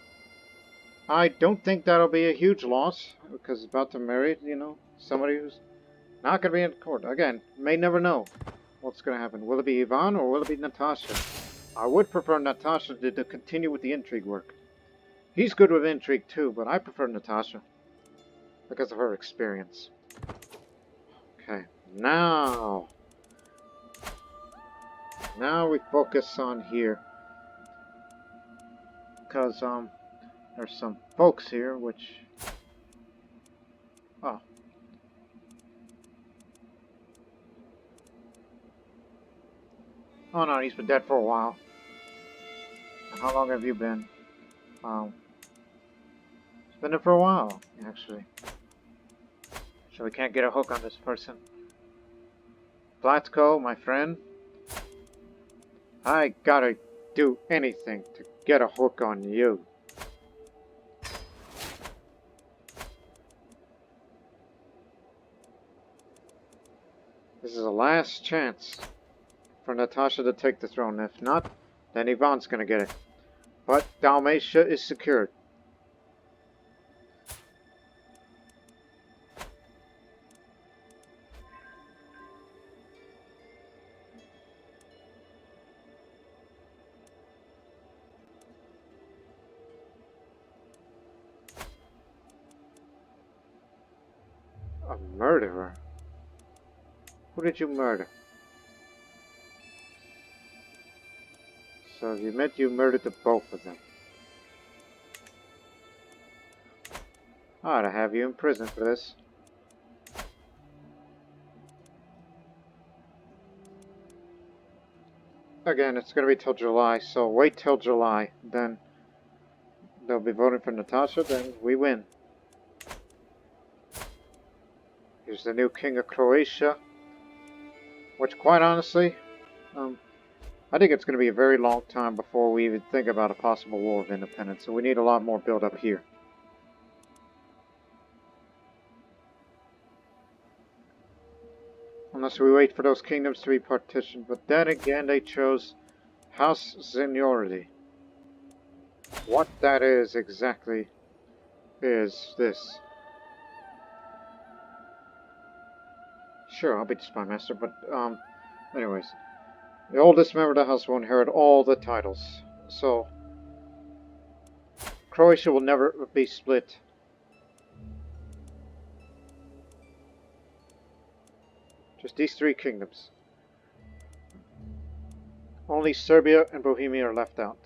A: I don't think that'll be a huge loss, because he's about to marry, you know, somebody who's not going to be in court. Again, may never know what's going to happen. Will it be Ivan or will it be Natasha? I would prefer Natasha to continue with the intrigue work. He's good with intrigue too, but I prefer Natasha because of her experience. Okay, now we focus on here. Because, there's some folks here, which... Oh. Oh no, he's been dead for a while. And how long have you been? It's been there for a while, actually. So we can't get a hook on this person. Blatko, my friend. I gotta do anything to get a hook on you. This is the last chance for Natasha to take the throne. If not, then Ivan's gonna get it. But Dalmatia is secured. A murderer? Who did you murder? So you meant you murdered the both of them. I ought to have you in prison for this. Again, it's going to be till July, so wait till July. Then they'll be voting for Natasha, then we win. Here's the new king of Croatia. Which, quite honestly, I think it's going to be a very long time before we even think about a possible war of independence. So we need a lot more build up here. Unless we wait for those kingdoms to be partitioned. But then again, they chose house seniority. What that is exactly is this. Sure, I'll be the spy master, but, anyways. The oldest member of the house will inherit all the titles. So, Croatia will never be split. Just these three kingdoms. Only Serbia and Bohemia are left out.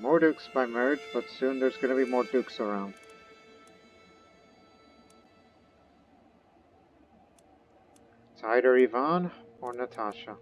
A: more dukes by marriage, but soon there's going to be more dukes around. It's either Ivan or Natasha.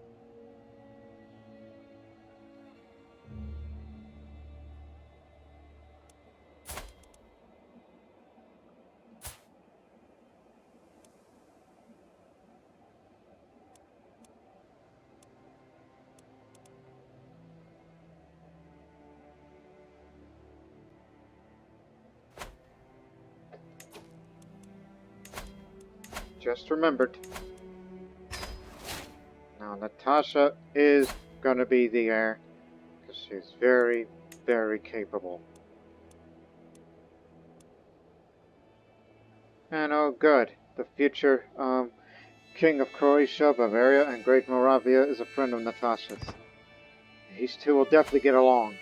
A: Just remembered. Now, Natasha is going to be the heir, because she's very, very capable. And oh good, the future King of Croatia, Bavaria, and Great Moravia is a friend of Natasha's. These two will definitely get along.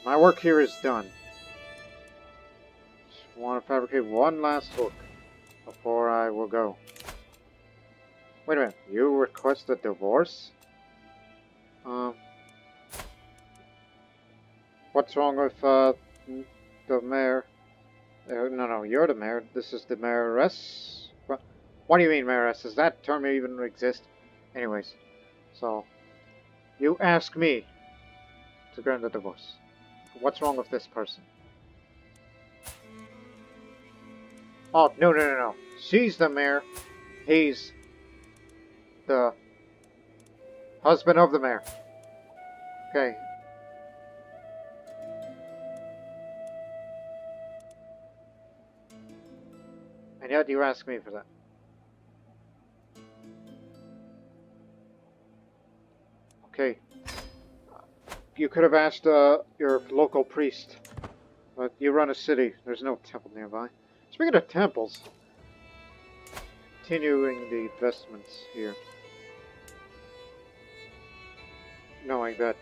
A: My work here is done. Just want to fabricate one last hook before I will go. Wait a minute, you request a divorce? What's wrong with the mayor? No, you're the mayor. This is the mayoress. What do you mean, mayoress? Does that term even exist? Anyways, so you ask me to grant the divorce. What's wrong with this person? Oh, no. She's the mayor. He's the husband of the mayor. Okay. And yet you ask me for that. Okay. You could have asked your local priest. But you run a city. There's no temple nearby. Speaking of temples, continuing the investments here. Knowing that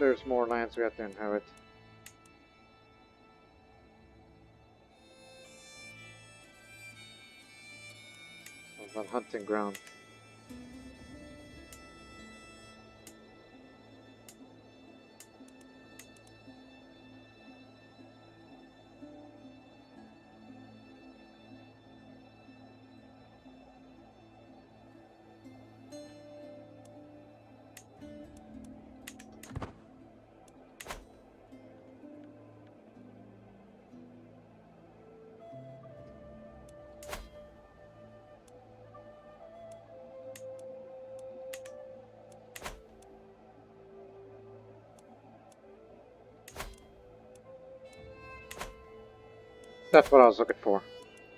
A: there's more lands we have to inherit. Of a hunting ground. That's what I was looking for.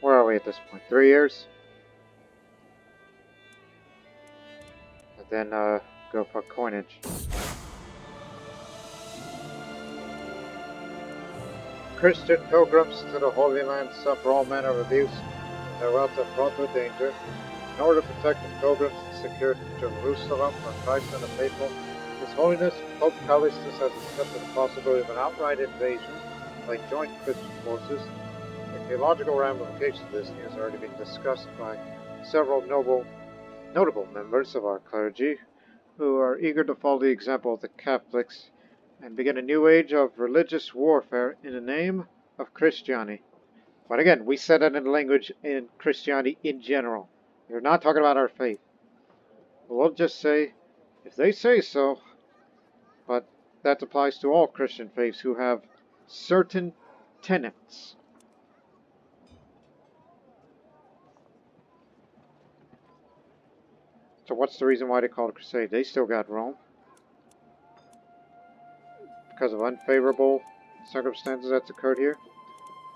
A: Where are we at this point? 3 years? And then go for coinage. Christian pilgrims to the Holy Land suffer all manner of abuse, and their routes are fraught with danger. In order to protect the pilgrims and secure Jerusalem from Christ and the faithful, His Holiness Pope Callistus has accepted the possibility of an outright invasion by joint Christian forces. The theological ramifications of this news have already been discussed by several notable members of our clergy who are eager to follow the example of the Catholics and begin a new age of religious warfare in the name of Christianity. But again, we said that in the language in Christianity in general. We're not talking about our faith. We'll just say, if they say so, but that applies to all Christian faiths who have certain tenets. So what's the reason why they call it Crusade? They still got Rome. Because of unfavorable circumstances that's occurred here.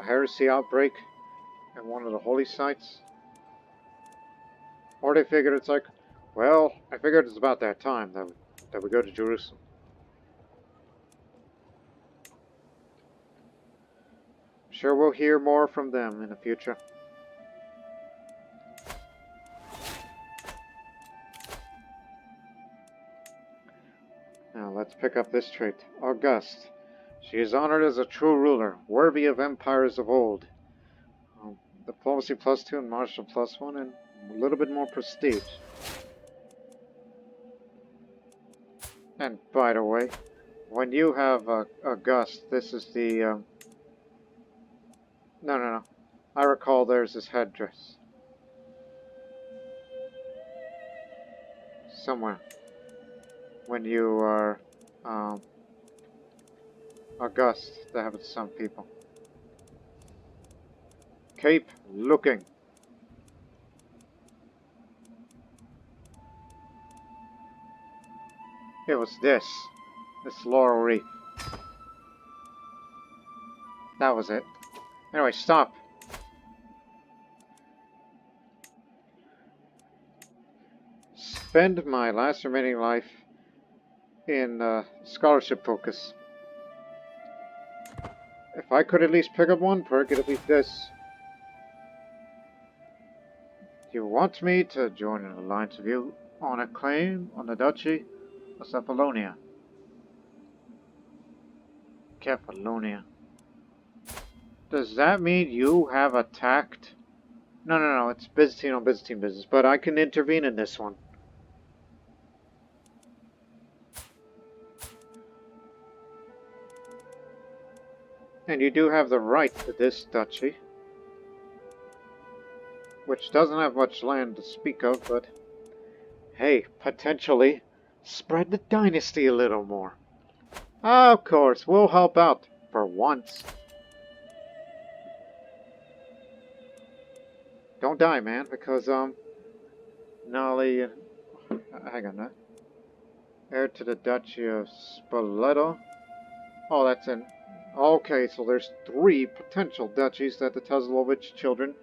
A: A heresy outbreak in one of the holy sites. Or they figured it's like, well, I figured it's about that time that we go to Jerusalem. I'm sure we'll hear more from them in the future. Now let's pick up this trait. August. She is honored as a true ruler, worthy of empires of old. Diplomacy +2 and martial +1 and a little bit more prestige. And by the way, when you have August, this is the no. I recall there's this headdress somewhere when you are August. That happens to some people. Keep looking. It was this laurel wreath. That was it. Anyway, stop. Spend my last remaining life in scholarship focus. If I could at least pick up one perk, it'd be this. You want me to join an alliance with you on a claim on the Duchy of Cephalonia. Cephalonia. Does that mean you have attacked? No, it's Byzantine on Byzantine business, but I can intervene in this one. And you do have the right to this duchy, which doesn't have much land to speak of, but hey, potentially spread the dynasty a little more. Of course, we'll help out for once. Don't die, man, because Nolly, hang on, that heir to the Duchy of Spoleto. Oh, that's in. Okay, so there's 3 potential duchies that the Tezalović children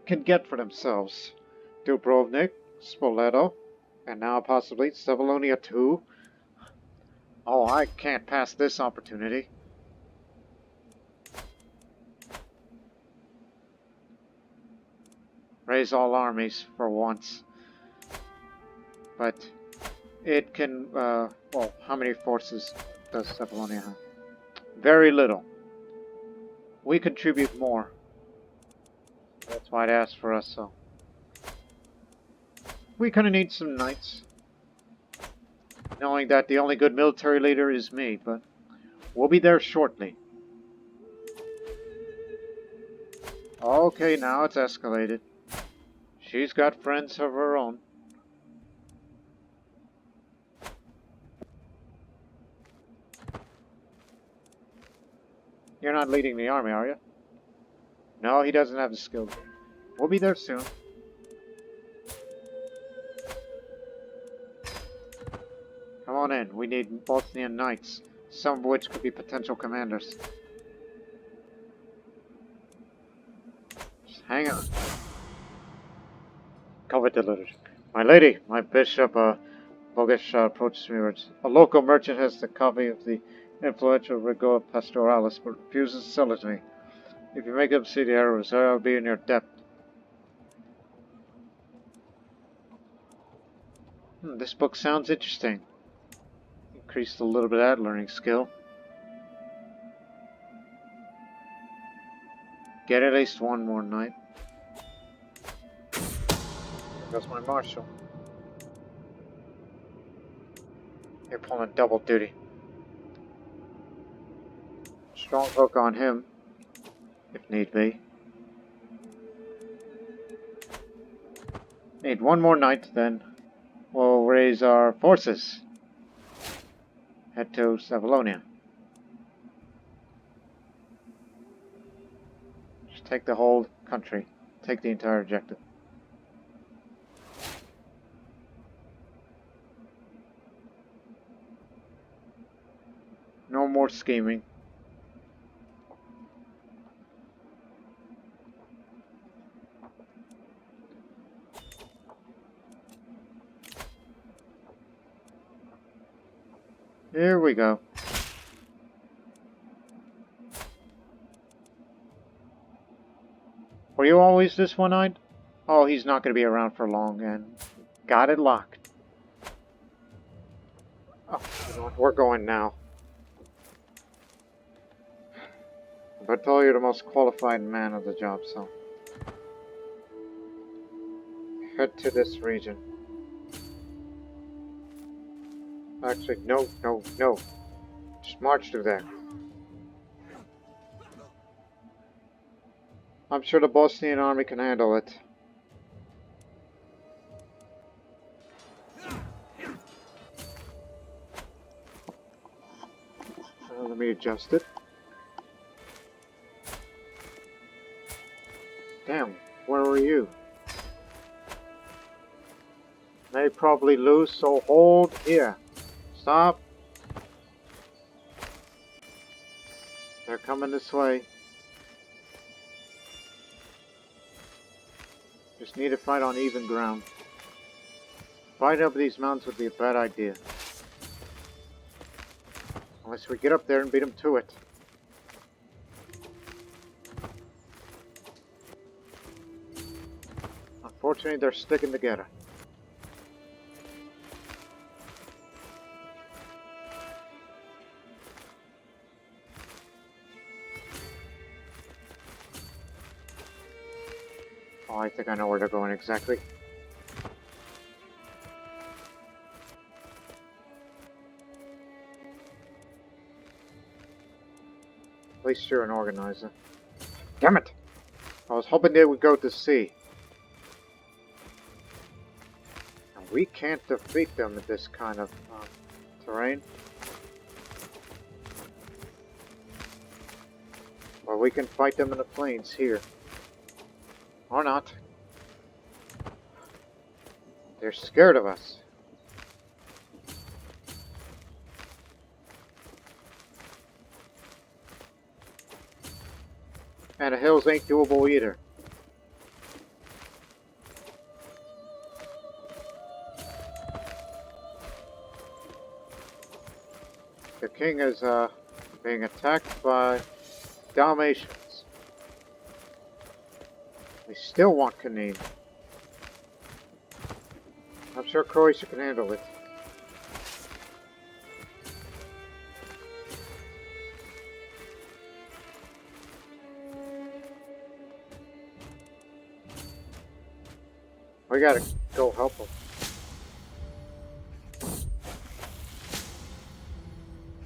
A: can get for themselves. Dubrovnik, Spoleto, and now possibly Cephalonia too. Oh, I can't pass this opportunity. Raise all armies for once. But it can, well, how many forces does Cephalonia have? Very little. We contribute more. That's why it asked for us, so. We kinda need some knights. Knowing that the only good military leader is me, but we'll be there shortly. Okay, now it's escalated. She's got friends of her own. You're not leading the army, are you? No, he doesn't have the skill. We'll be there soon. Come on in. We need Bosnian knights, some of which could be potential commanders. Just hang on. Covet delivered. My lady, my bishop, Bogish approaches me. A local merchant has the copy of the influential Rigor Pastoralis, but refuses to sell it to me. If you make him see the errors, I'll be in your debt. This book sounds interesting. Increased a little bit of that learning skill. Get at least one more knight. That's my marshal. You're pulling double duty. Strong hook on him, if need be. Need one more knight, then we'll raise our forces. Head to Cephalonia. Just take the whole country. Take the entire objective. No more scheming. Here we go. Were you always this one-eyed? Oh, he's not going to be around for long, and got it locked. Oh, you know what? We're going now. But tell you're the most qualified man of the job, so head to this region. Actually, no, no, no. Just march through there. I'm sure the Bosnian army can handle it. Let me adjust it. Damn, where were you? They probably lose, so hold here. Stop. They're coming this way. Just need to fight on even ground. Fighting up these mountains would be a bad idea. Unless we get up there and beat them to it. Unfortunately, they're sticking together. Oh, I think I know where they're going exactly. At least you're an organizer. Damn it! I was hoping they would go to sea. And we can't defeat them in this kind of terrain. Well, we can fight them in the plains here. Or not. They're scared of us. And the hills ain't doable either. The king is being attacked by Dalmatians. We still want Canine. I'm sure Croatia can handle it. We gotta go help them.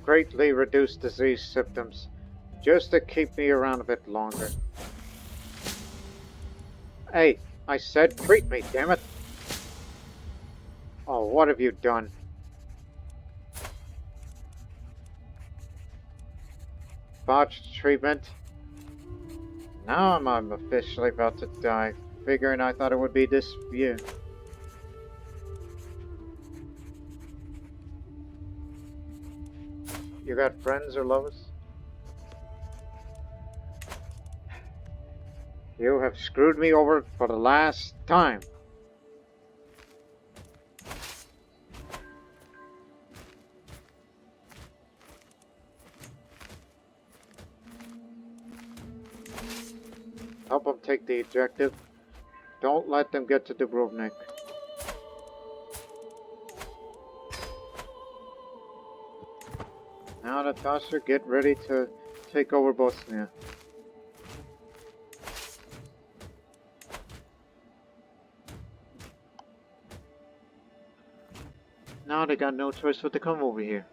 A: Greatly reduce disease symptoms, just to keep me around a bit longer. Hey, I said treat me, damn it! Oh, what have you done? Botched treatment. Now I'm officially about to die, figuring I thought it would be this view. You got friends or lovers? You have screwed me over for the last time. Help them take the objective. Don't let them get to Dubrovnik. Now, Natasha, get ready to take over Bosnia. Now they got no choice but to come over here.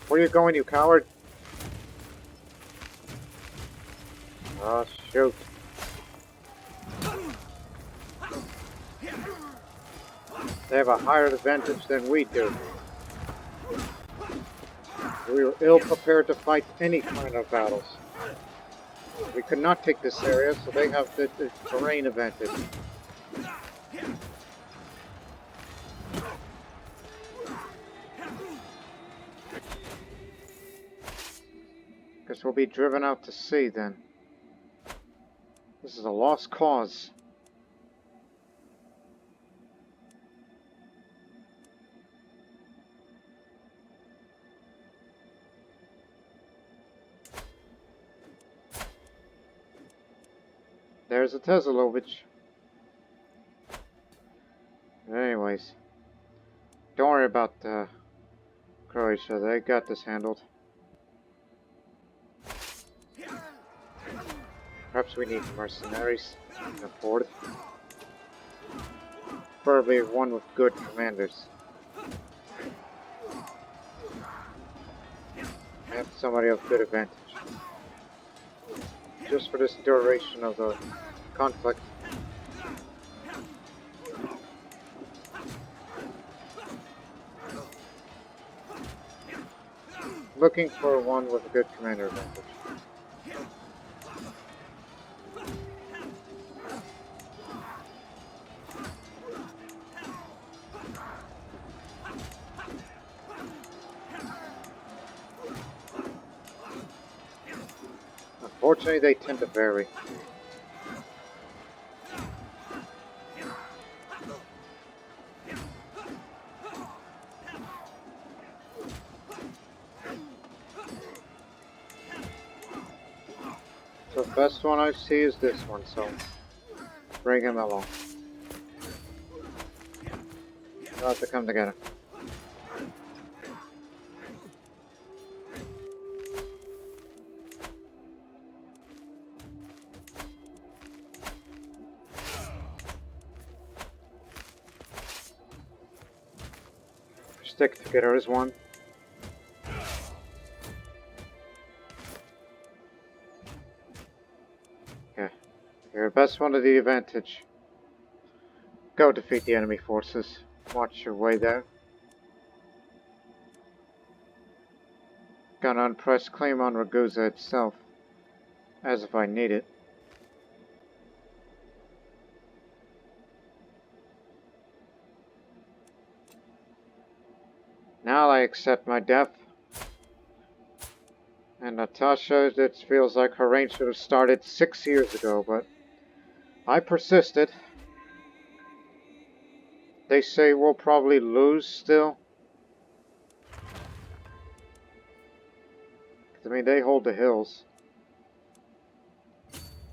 A: Where you going, you coward? Oh, shoot. They have a higher advantage than we do. We were ill prepared to fight any kind of battles. We could not take this area, so they have the terrain advantage. Guess we'll be driven out to sea then. This is a lost cause. There's a Tezalović. Anyways, don't worry about Croatia. They got this handled. Perhaps we need mercenaries. We can afford. Preferably one with good commanders. And somebody of good advantage. Just for this duration of the conflict. Looking for one with a good commander advantage. Unfortunately, they tend to vary. So the best one I see is this one, so bring him along. We'll have to come together. Stick together as one. Okay. You're the best one to the advantage. Go defeat the enemy forces. March your way there. Got an unpressed claim on Ragusa itself. As if I need it. Now I accept my death. And Natasha, it feels like her reign should have started 6 years ago, but I persisted. They say we'll probably lose still. I mean, they hold the hills.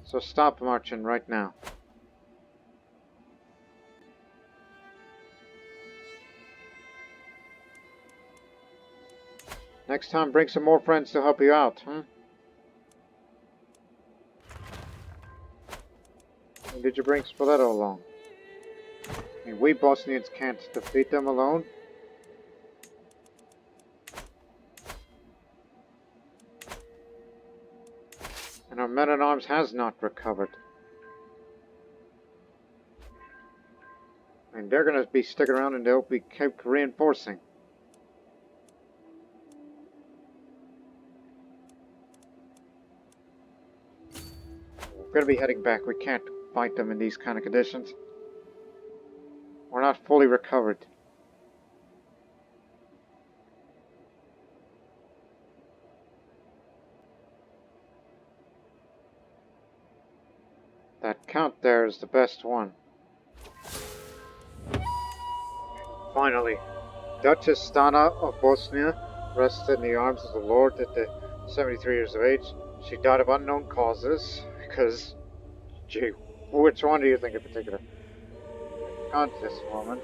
A: So stop marching right now. Next time, bring some more friends to help you out, huh? And did you bring Spoleto along? I mean, we Bosnians can't defeat them alone. And our men-at-arms has not recovered. And they're gonna be sticking around and they'll be kept reinforcing. We're gonna be heading back. We can't fight them in these kind of conditions. We're not fully recovered. That count there is the best one. Finally, Duchess Stana of Bosnia rested in the arms of the Lord at the 73 years of age. She died of unknown causes, because, gee, which one do you think in particular? Countess woman.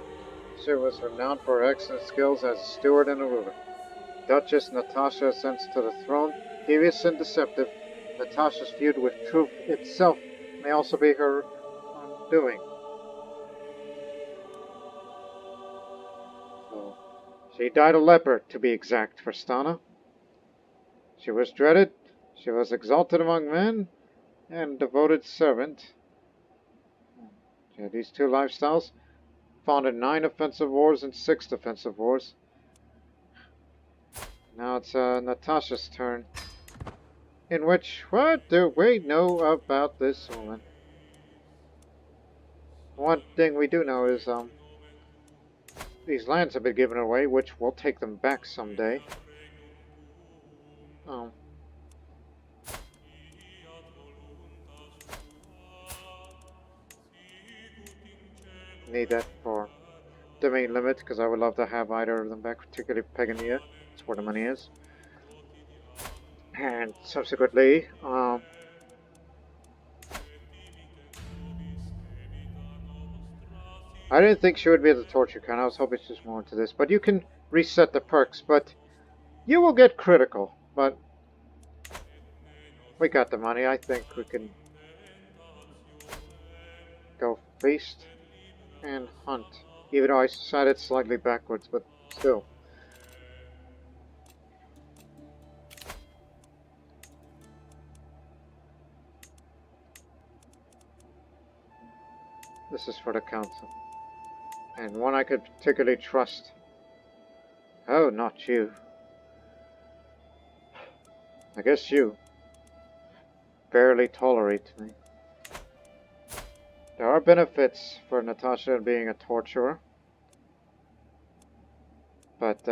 A: She was renowned for her excellent skills as a steward and a ruler. Duchess Natasha ascends to the throne, devious and deceptive. Natasha's feud with truth itself may also be her undoing. So, she died a leper, to be exact, for Stana. She was dreaded, she was exalted among men, and devoted servant. She had these two lifestyles, fought in 9 offensive wars and 6 defensive wars. Now it's Natasha's turn. In which, what do we know about this woman? One thing we do know is, these lands have been given away, which we'll take them back someday. Need that for domain limit, because I would love to have either of them back, particularly Pagania. That's where the money is. And subsequently, I didn't think she would be the torture kind. I was hoping she's more into this. But you can reset the perks, but you will get critical. But we got the money. I think we can go feast and hunt. Even though I set it slightly backwards, but still. This is for the council. And one I could particularly trust. Oh, not you. I guess you barely tolerate me. There are benefits for Natasha being a torturer. But,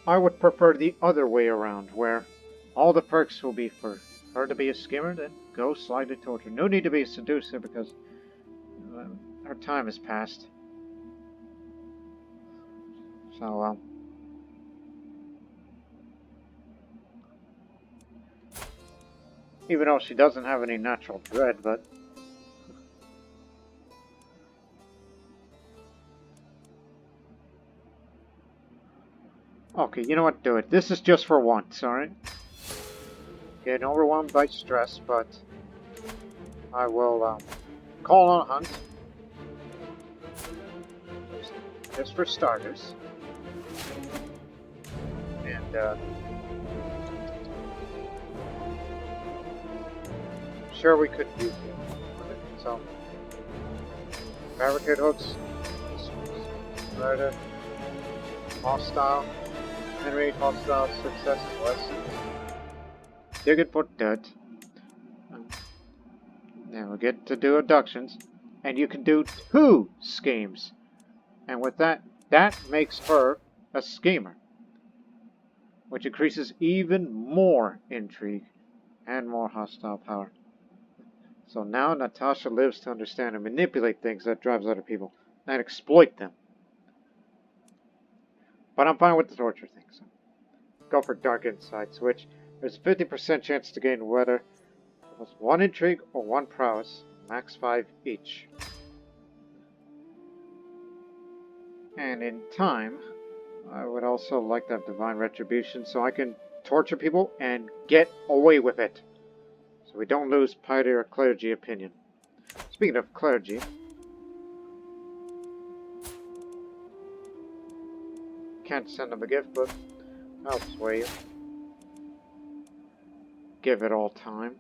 A: I would prefer the other way around, where all the perks will be for her to be a skimmer, then go slightly torture. No need to be a seducer because her time has passed. So, even though she doesn't have any natural dread, but okay, you know what? Do it. This is just for once, alright? Getting overwhelmed by stress, but I will call on a hunt. Just for starters. And sure we could use it. So, barricade hooks, murder, hostile, generate hostile success lessons. Dig it for dirt. Then we get to do abductions. And you can do 2 schemes. And with that, that makes her a schemer. Which increases even more intrigue and more hostile power. So now Natasha lives to understand and manipulate things that drives other people and exploit them. But I'm fine with the torture thing, so go for dark insights, which there's a 50% chance to gain whether it was 1 intrigue or 1 prowess, max 5 each. And in time, I would also like to have divine retribution so I can torture people and get away with it. So we don't lose piety or clergy opinion. Speaking of clergy, can't send them a gift, but I'll sway you. Give it all time.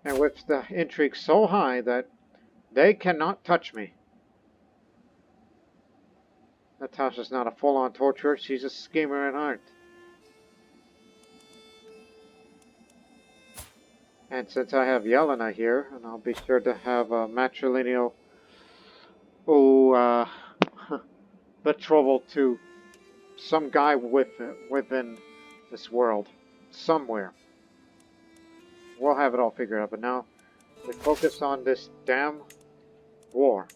A: And with the intrigue so high that they cannot touch me. Natasha's not a full-on torturer, she's a schemer in art. And since I have Yelena here, and I'll be sure to have a matrilineal betrothal to some guy within this world. Somewhere. We'll have it all figured out, but now we focus on this damn war.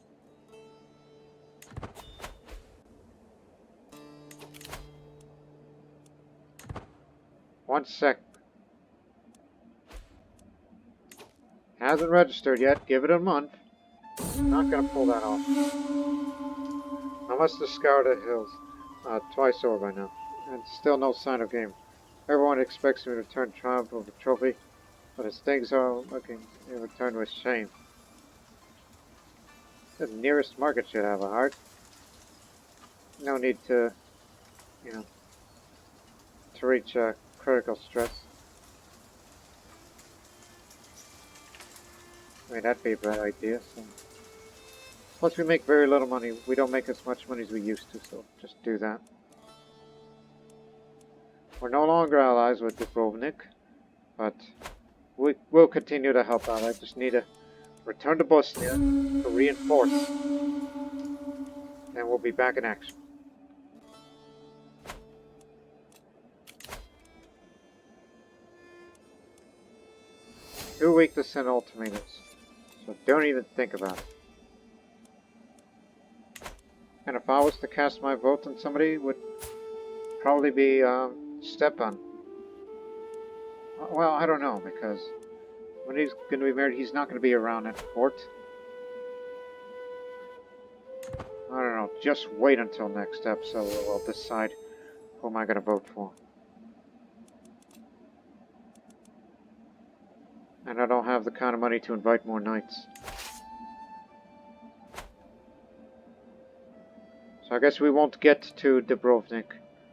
A: One sec. Hasn't registered yet. Give it a month. Not gonna pull that off. I must have scoured the hills twice over by now, and still no sign of game. Everyone expects me to return triumph over trophy, but as things are looking, they return with shame. The nearest market should have a heart. No need to, to reach critical stress. I mean, that'd be a bad idea. So. Plus, we make very little money. We don't make as much money as we used to, so just do that. We're no longer allies with Dubrovnik, but we'll continue to help out. I just need to return to Bosnia to reinforce, and we'll be back in action. Too weak to send ultimatums, so don't even think about it. And if I was to cast my vote on somebody, it would probably be Stepan. Well, I don't know, because when he's going to be married, he's not going to be around at court. I don't know. Just wait until next episode. We'll decide who am I going to vote for. And I don't have the kind of money to invite more knights. So I guess we won't get to Dubrovnik.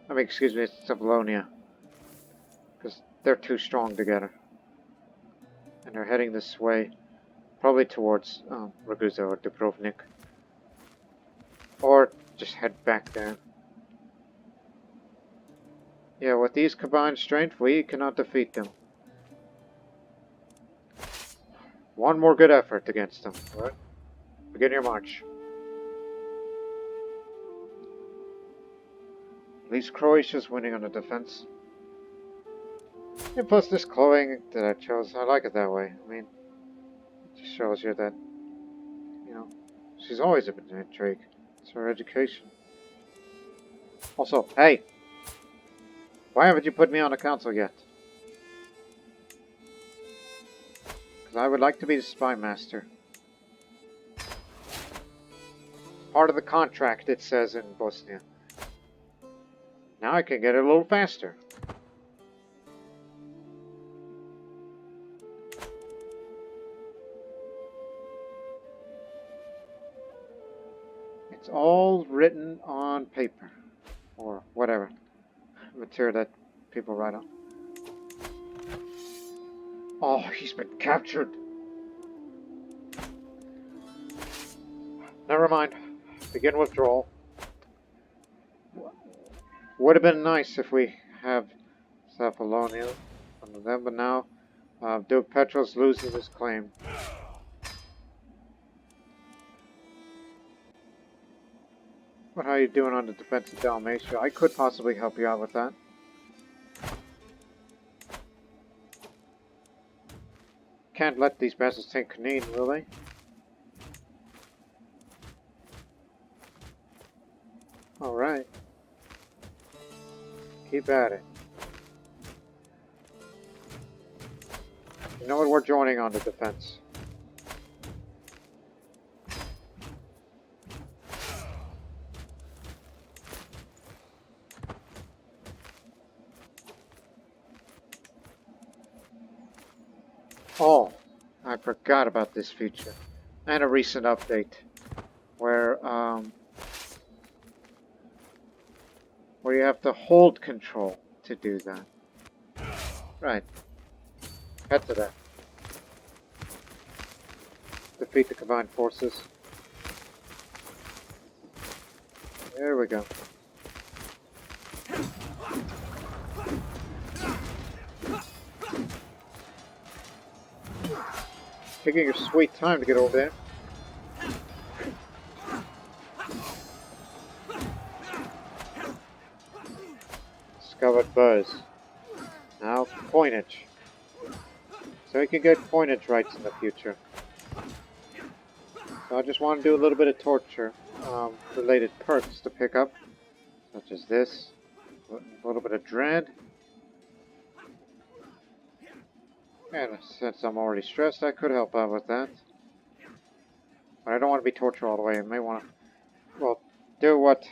A: I mean, excuse me, it's Tablonia. Because they're too strong together. And they're heading this way. Probably towards Ragusa or Dubrovnik. Or just head back there. Yeah, with these combined strength, we cannot defeat them. One more good effort against them. Alright. Begin your march. At least Croatia's winning on the defense. And plus this clothing that I chose, I like it that way. I mean, it just shows you that, you know, she's always been an intrigue. It's her education. Also, hey! Why haven't you put me on the council yet? Because I would like to be the spy master. Part of the contract, it says in Bosnia. Now I can get it a little faster. It's all written on paper. Or whatever. Material that people write on. Oh, he's been captured. Never mind. Begin withdrawal. Would have been nice if we have Cephalonia under them, but now Duke Petros loses his claim. But how are you doing on the defense of Dalmatia? I could possibly help you out with that. Can't let these bastards take Canine, will they? Alright. Keep at it. You know what? We're joining on the defense. Oh, I forgot about this feature. And a recent update where you have to hold control to do that. Right. Head to that. Defeat the combined forces. There we go. Taking your sweet time to get over there. Discovered buzz. Now coinage. So you can get coinage rights in the future. So I just want to do a little bit of torture related perks to pick up. Such as this. A little bit of dread. And since I'm already stressed, I could help out with that. But I don't want to be tortured all the way. I may want to, well, do what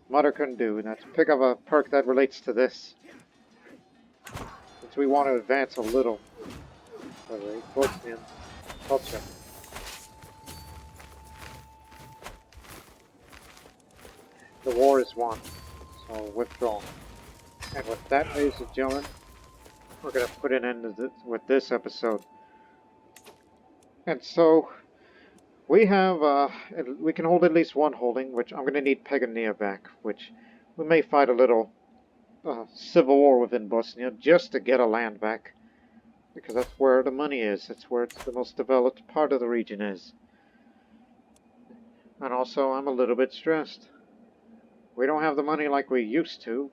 A: Mother couldn't do, and that's pick up a perk that relates to this. Since we want to advance a little. Bosnian culture. The war is won, so withdraw. And with that, ladies and gentlemen, we're going to put an end to this, with this episode. And so, we have, we can hold at least one holding, which I'm going to need Pegania back, which we may fight a little civil war within Bosnia just to get a land back. Because that's where the money is. That's where it's the most developed part of the region is. And also, I'm a little bit stressed. We don't have the money like we used to.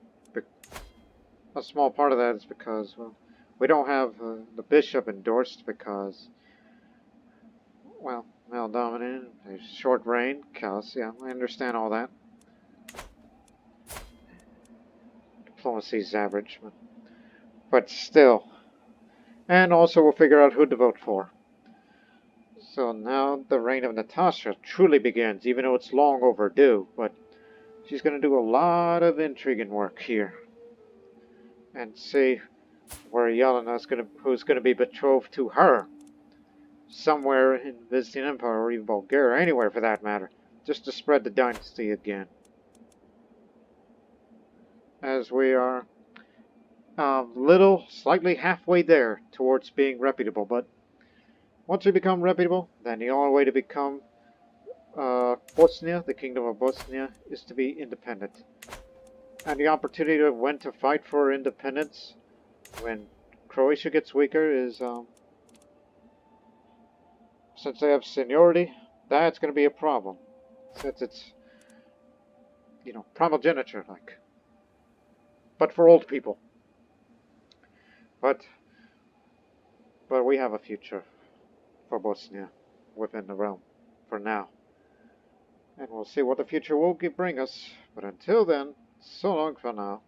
A: A small part of that is because, well, we don't have the bishop endorsed because, well, male dominant, there's short reign, chaos, yeah, I understand all that. Diplomacy's average, but still. And also we'll figure out who to vote for. So now the reign of Natasha truly begins, even though it's long overdue, but she's going to do a lot of intriguing work here. And see where Yelena's who's going to be betrothed to her. Somewhere in Byzantine Empire or even Bulgaria, anywhere for that matter. Just to spread the dynasty again. As we are slightly halfway there towards being reputable, but once we become reputable, then the only way to become Bosnia, the Kingdom of Bosnia, is to be independent. And the opportunity of when to fight for independence when Croatia gets weaker is, since they have seniority, that's going to be a problem. Since it's, primogeniture, like. But for old people. But we have a future for Bosnia within the realm for now. And we'll see what the future will bring us. But until then, so long for now.